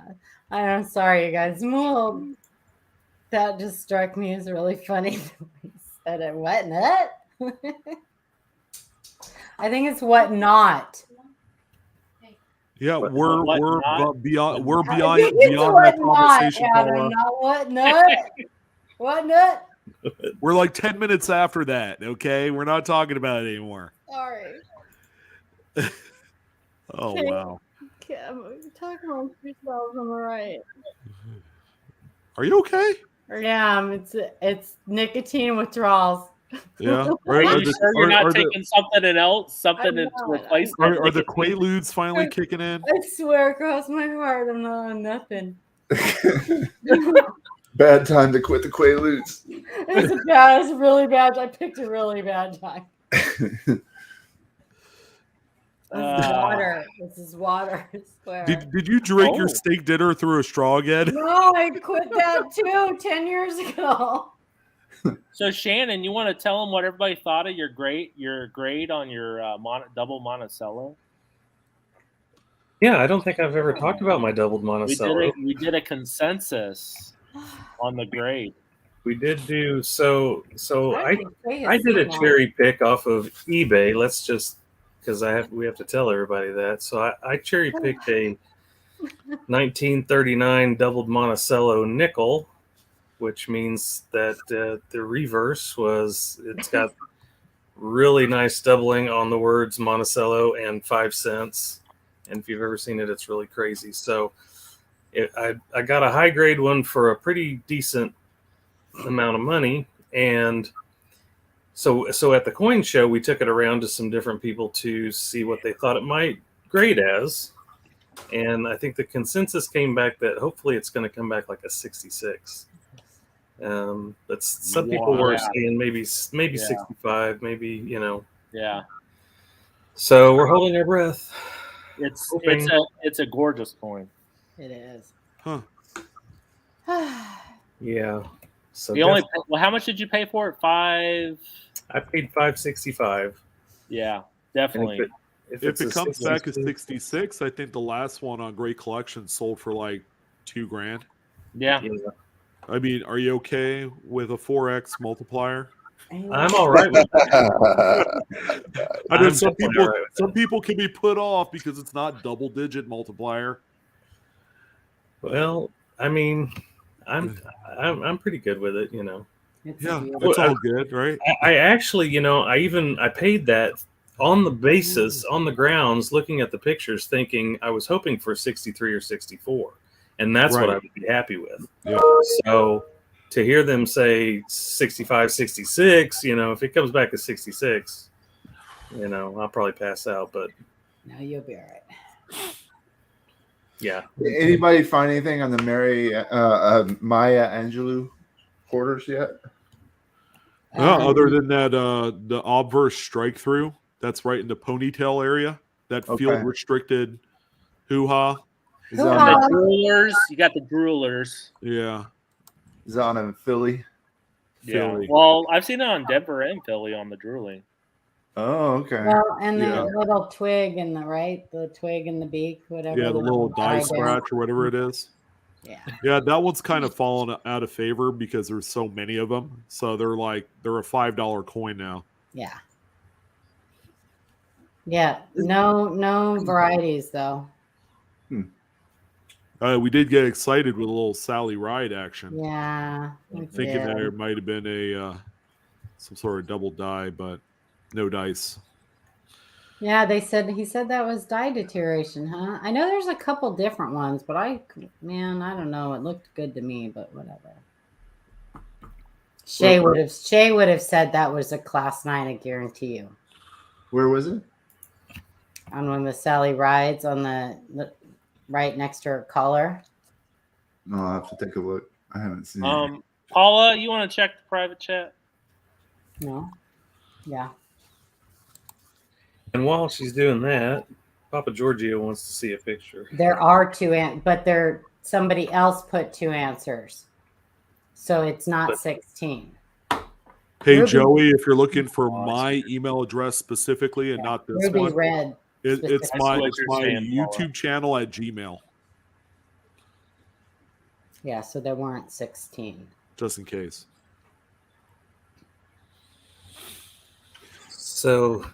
I'm sorry, you guys. Well, that just struck me as really funny. He said it. What nut? I think it's what not. Yeah, What we're not? beyond What that not, conversation, Adam, Paula. not what nut? What nut? We're like 10 minutes after that. Okay, we're not talking about it anymore. Sorry. Oh Okay. wow. I'm talking about yourselves. I'm all right. Are you okay? Yeah, it's nicotine withdrawals. Yeah. Are you sure you're not taking something else? Something I'm to not. replace that Are the nicotine? Quaaludes finally kicking in? I swear across my heart, I'm not on nothing. Bad time to quit the Quaaludes. It's a really bad. I picked a really bad time. This is water. This is water. I swear. Did you drink your steak dinner through a straw again? No, I quit that too 10 years ago. So Shannon, you want to tell them what everybody thought of your grade on your double Monticello? Yeah, I don't think I've ever talked about my doubled Monticello. We did a consensus on the grade. We did do so. I did did a cherry pick off of eBay. Let's just because we have to tell everybody that. So I cherry picked a 1939 doubled Monticello nickel, which means that the reverse it's got really nice doubling on the words Monticello and 5 cents. And if you've ever seen it, it's really crazy. So I got a high grade one for a pretty decent amount of money. And so at the coin show, we took it around to some different people to see what they thought it might grade as. And I think the consensus came back that hopefully it's going to come back like a 66. But some people were saying maybe 65, maybe, Yeah. So we're holding our breath. It's a gorgeous coin. It is. Huh. Yeah. So how much did you pay for it? I paid $5.65. Yeah, definitely. If it comes back as 66, I think the last one on GreatCollections sold for like $2,000. Yeah. I mean, are you okay with a 4x multiplier? I'm all right with that. I know some people can be put off because it's not double-digit multiplier. Well, I mean, I'm pretty good with it, It's all good, right? I actually, I paid that on the basis, on the grounds, looking at the pictures, thinking I was hoping for 63 or 64, and that's what I would be happy with. Yeah. So to hear them say 65, 66, if it comes back to 66, I'll probably pass out. But No, you'll be all right. yeah. Anybody find anything on the Maya Angelou quarters yet? Other than that, the obverse strike through, that's right in the ponytail area. That field restricted hoo-ha. The droolers, you got the droolers. Yeah. Is that on in Philly? Yeah. Philly. Well, I've seen it on Denver and Philly on the drooling. Oh, okay. Well, and the little twig in the twig in the beak, whatever. Yeah, the little die scratch or whatever it is. Yeah. Yeah, that one's kind of fallen out of favor because there's so many of them. So they're a $5 coin now. Yeah. Yeah. No varieties though. We did get excited with a little Sally Ride action. Yeah. Thinking that it might have been some sort of double die, but no dice. Yeah, he said that was dye deterioration, huh? I know there's a couple different ones, but I don't know. It looked good to me, but whatever. Shay would have said that was a class 9, I guarantee you. Where was it? On one of the Sally Rides on the right next to her collar. No, I'll have to take a look. I haven't seen it. Paula, you want to check the private chat? No. Yeah. And while she's doing that, Papa Giorgio wants to see a picture. There are two, but somebody else put 2 answers. So it's not 16. Hey, Ruby, Joey, if you're looking for my email address specifically and not this Ruby one, Red. it's my saying, YouTube Paula. channel at Gmail, Yeah, so there weren't 16. just in case. So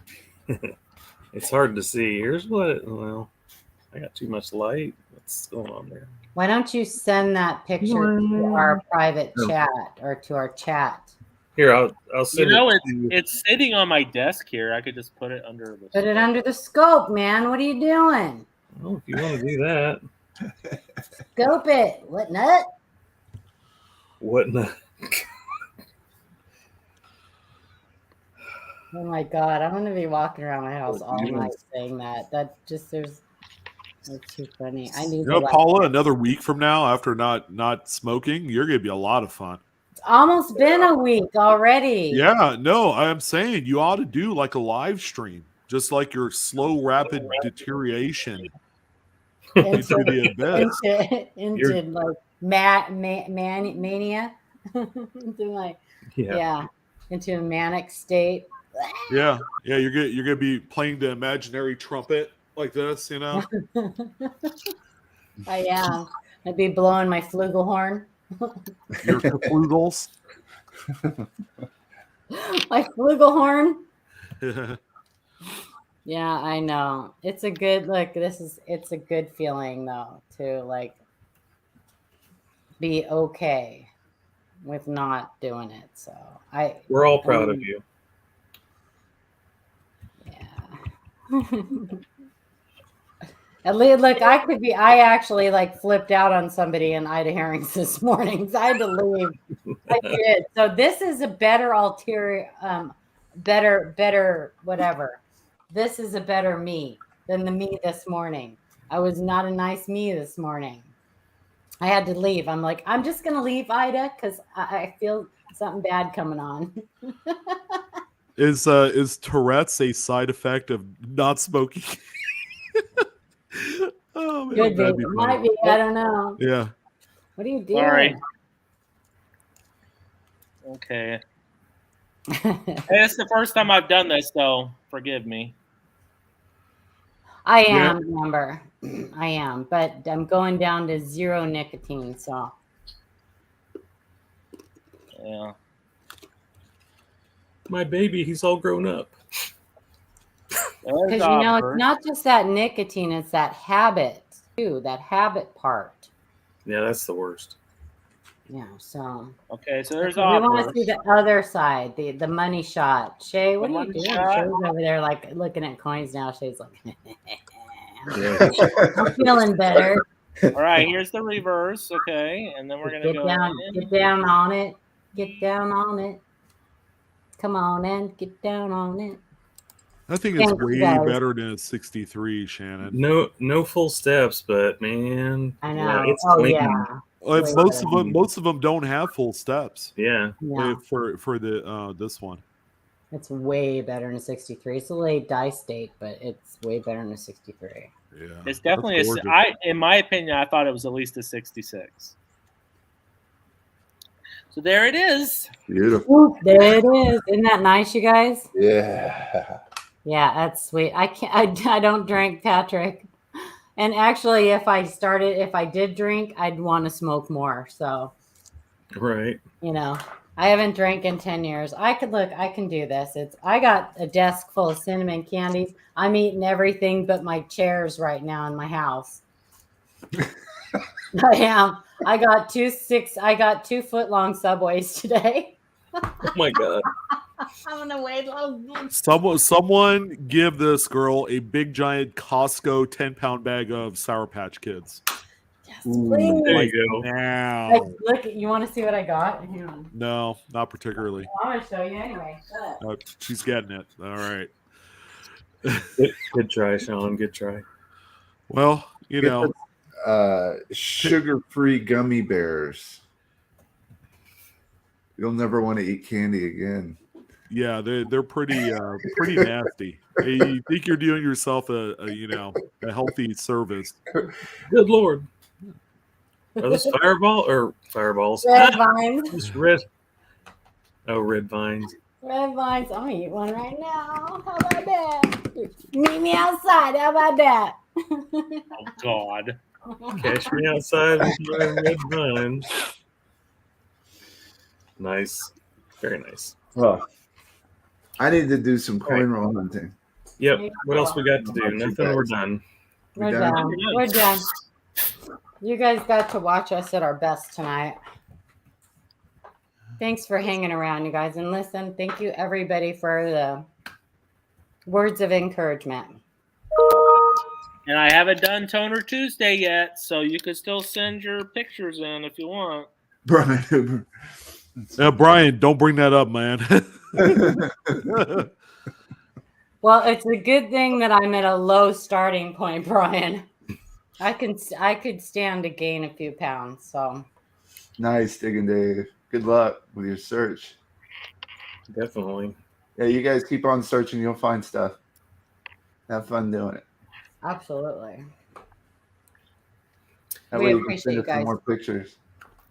it's hard to see. Here's I got too much light. What's going on there? Why don't you send that picture to our private chat or to our chat? Here, I'll send it. It's sitting on my desk here. I could just put it under the. Put it under the scope, man. What are you doing? Well, if you want to do that. Scope it. What nut? What nut? Oh my God, I'm gonna be walking around my house all night saying that. That's too funny. I need Paula, another week from now, after not smoking, you're gonna be a lot of fun. It's almost been a week already. Yeah, no, I'm saying you ought to do like a live stream, just like your slow, rapid deterioration into the abyss. into like mania. Into a manic state. Yeah, you're gonna be playing the imaginary trumpet like this, I am. I'd be blowing my flugelhorn. Your flugels. My flugelhorn. Yeah, I know. It's a good it's a good feeling though to like be okay with not doing it. So we're all proud of you. Yeah. At least, I actually flipped out on somebody in Ida Herrings this morning. So I had to leave. I did. So this is a better better whatever. This is a better me than the me this morning. I was not a nice me this morning. I had to leave. I'm like, I'm just going to leave Ida because I feel something bad coming on. Is Tourette's a side effect of not smoking? Oh, man, Could be. It might be. I don't know. Yeah. What are you doing? Sorry. Okay. Hey, it's the first time I've done this, so forgive me. I am, remember. I am, but I'm going down to 0 nicotine, so. Yeah. My baby, he's all grown up. Because it's not just that nicotine, it's that habit too, that habit part. Yeah, that's the worst. Yeah, so. Okay, so there's we want to see the other side, the money shot. Shay, what are you doing? Shay's over there looking at coins now. Shay's like, I'm feeling better. All right, here's the reverse. Okay, and then we're gonna go Get down on it. Get down on it. Come on and get down on it. I think it's Thanks, way guys. better than a 63, Shannon. No full steps, but man, I know. it's Oh clean. yeah. Most of them don't have full steps. Yeah. For the this one. It's way better than a 63. It's a late die state, but it's way better than a 63. Yeah, it's definitely in my opinion, I thought it was at least a 66. So there it is. Beautiful. Ooh, there it is. Isn't that nice, you guys? Yeah. Yeah, that's sweet. I don't drink, Patrick. And actually, if I did drink, I'd want to smoke more. So, Right. I haven't drank in 10 years. I can do this. I got a desk full of cinnamon candies. I'm eating everything but my chairs right now in my house. I am. I got 2 foot-long Subways today. Oh my God. I'm gonna wait. Someone give this girl a big giant Costco 10-pound bag of Sour Patch Kids. Yes, Ooh, there you go. Now. Look, you want to see what I got? Hang on. No, not particularly. I'm gonna show you anyway. She's getting it. All right. Good try, Sean. Good try. Well, sugar-free gummy bears. You'll never want to eat candy again. Yeah, they're pretty nasty. You think you're doing yourself a healthy service. Good Lord. Are those fireballs? Red vines. Just red. Oh, red vines. Red vines. I'm gonna eat one right now. How about that? Meet me outside. How about that? Oh God. Catch me outside with my red vines. Nice. Very nice. Well, I need to do some coin roll hunting. Yep. What else we got to do? Nothing. We're done. We're done. We're done. You guys got to watch us at our best tonight. Thanks for hanging around, you guys. And listen, thank you, everybody, for the words of encouragement. And I haven't done Toner Tuesday yet, so you can still send your pictures in if you want. Brian. Brian, don't bring that up, man. Well, it's a good thing that I'm at a low starting point, Brian. I could stand to gain a few pounds. So nice, Digging Dave. Good luck with your search. Definitely. Yeah, you guys keep on searching. You'll find stuff. Have fun doing it. absolutely. That We way you can appreciate send you us some guys. more pictures.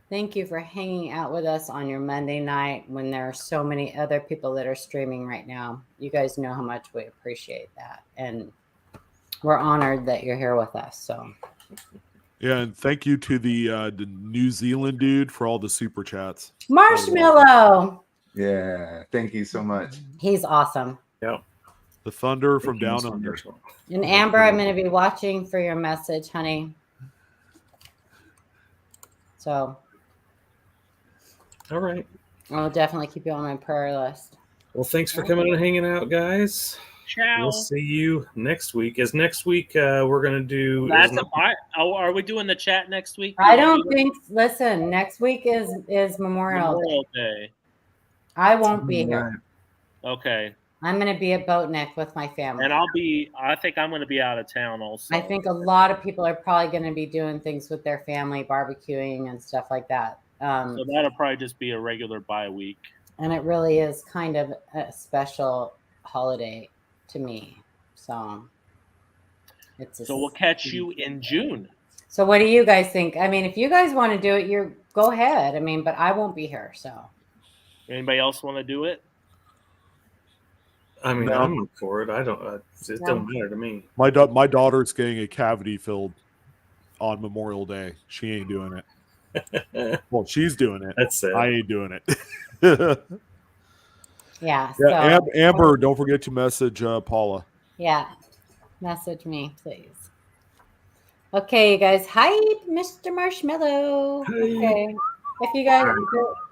Thank you for hanging out with us on your Monday night when there are so many other people that are streaming right now. You guys know how much we appreciate that. And we're honored that you're here with us. So Yeah, and thank you to the New Zealand dude for all the super chats. Marshmallow. Yeah, thank you so much. He's awesome. Yep. The Thunder from Down Under. And Amber, I'm going to be watching for your message, honey. So All right. I'll definitely keep you on my prayer list. Well, thanks for coming and hanging out, guys. Ciao. We'll see you next week. Next week we're going to do... Are we doing the chat next week? I don't think, listen, next week is Memorial Day. I won't be here. Okay. I'm going to be at Boatneck with my family. And I think I'm going to be out of town also. I think a lot of people are probably going to be doing things with their family, barbecuing and stuff like that. So that'll probably just be a regular bye week. And it really is kind of a special holiday to me. So we'll catch you in June. So what do you guys think? I mean, if you guys want to do it, go ahead. I mean, but I won't be here. So anybody else want to do it? I mean, I'm up for it. It doesn't matter to me. My daughter's getting a cavity filled on Memorial Day. She ain't doing it. Well, she's doing it. That's it. I ain't doing it. yeah. Amber, don't forget to message Paula. Yeah. Message me, please. Okay, you guys. Hi, Mr. Marshmallow. Hi. Okay.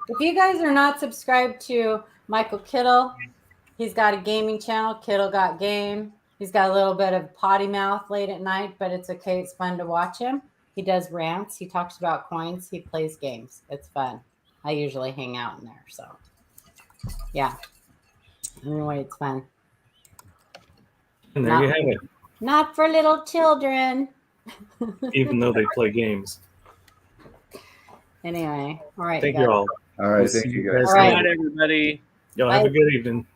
If you guys are not subscribed to Michael Kittle, he's got a gaming channel, Kittle Got Game. He's got a little bit of potty mouth late at night, but it's okay. It's fun to watch him. He does rants. He talks about coins. He plays games. It's fun. I usually hang out in there. So, yeah. Anyway, it's fun. And there you have it. Not for little children. Even though they play games. Anyway, all right. Thank you all. All right, We'll thank see you you guys. guys All right. Good night, everybody. Y'all have a good evening.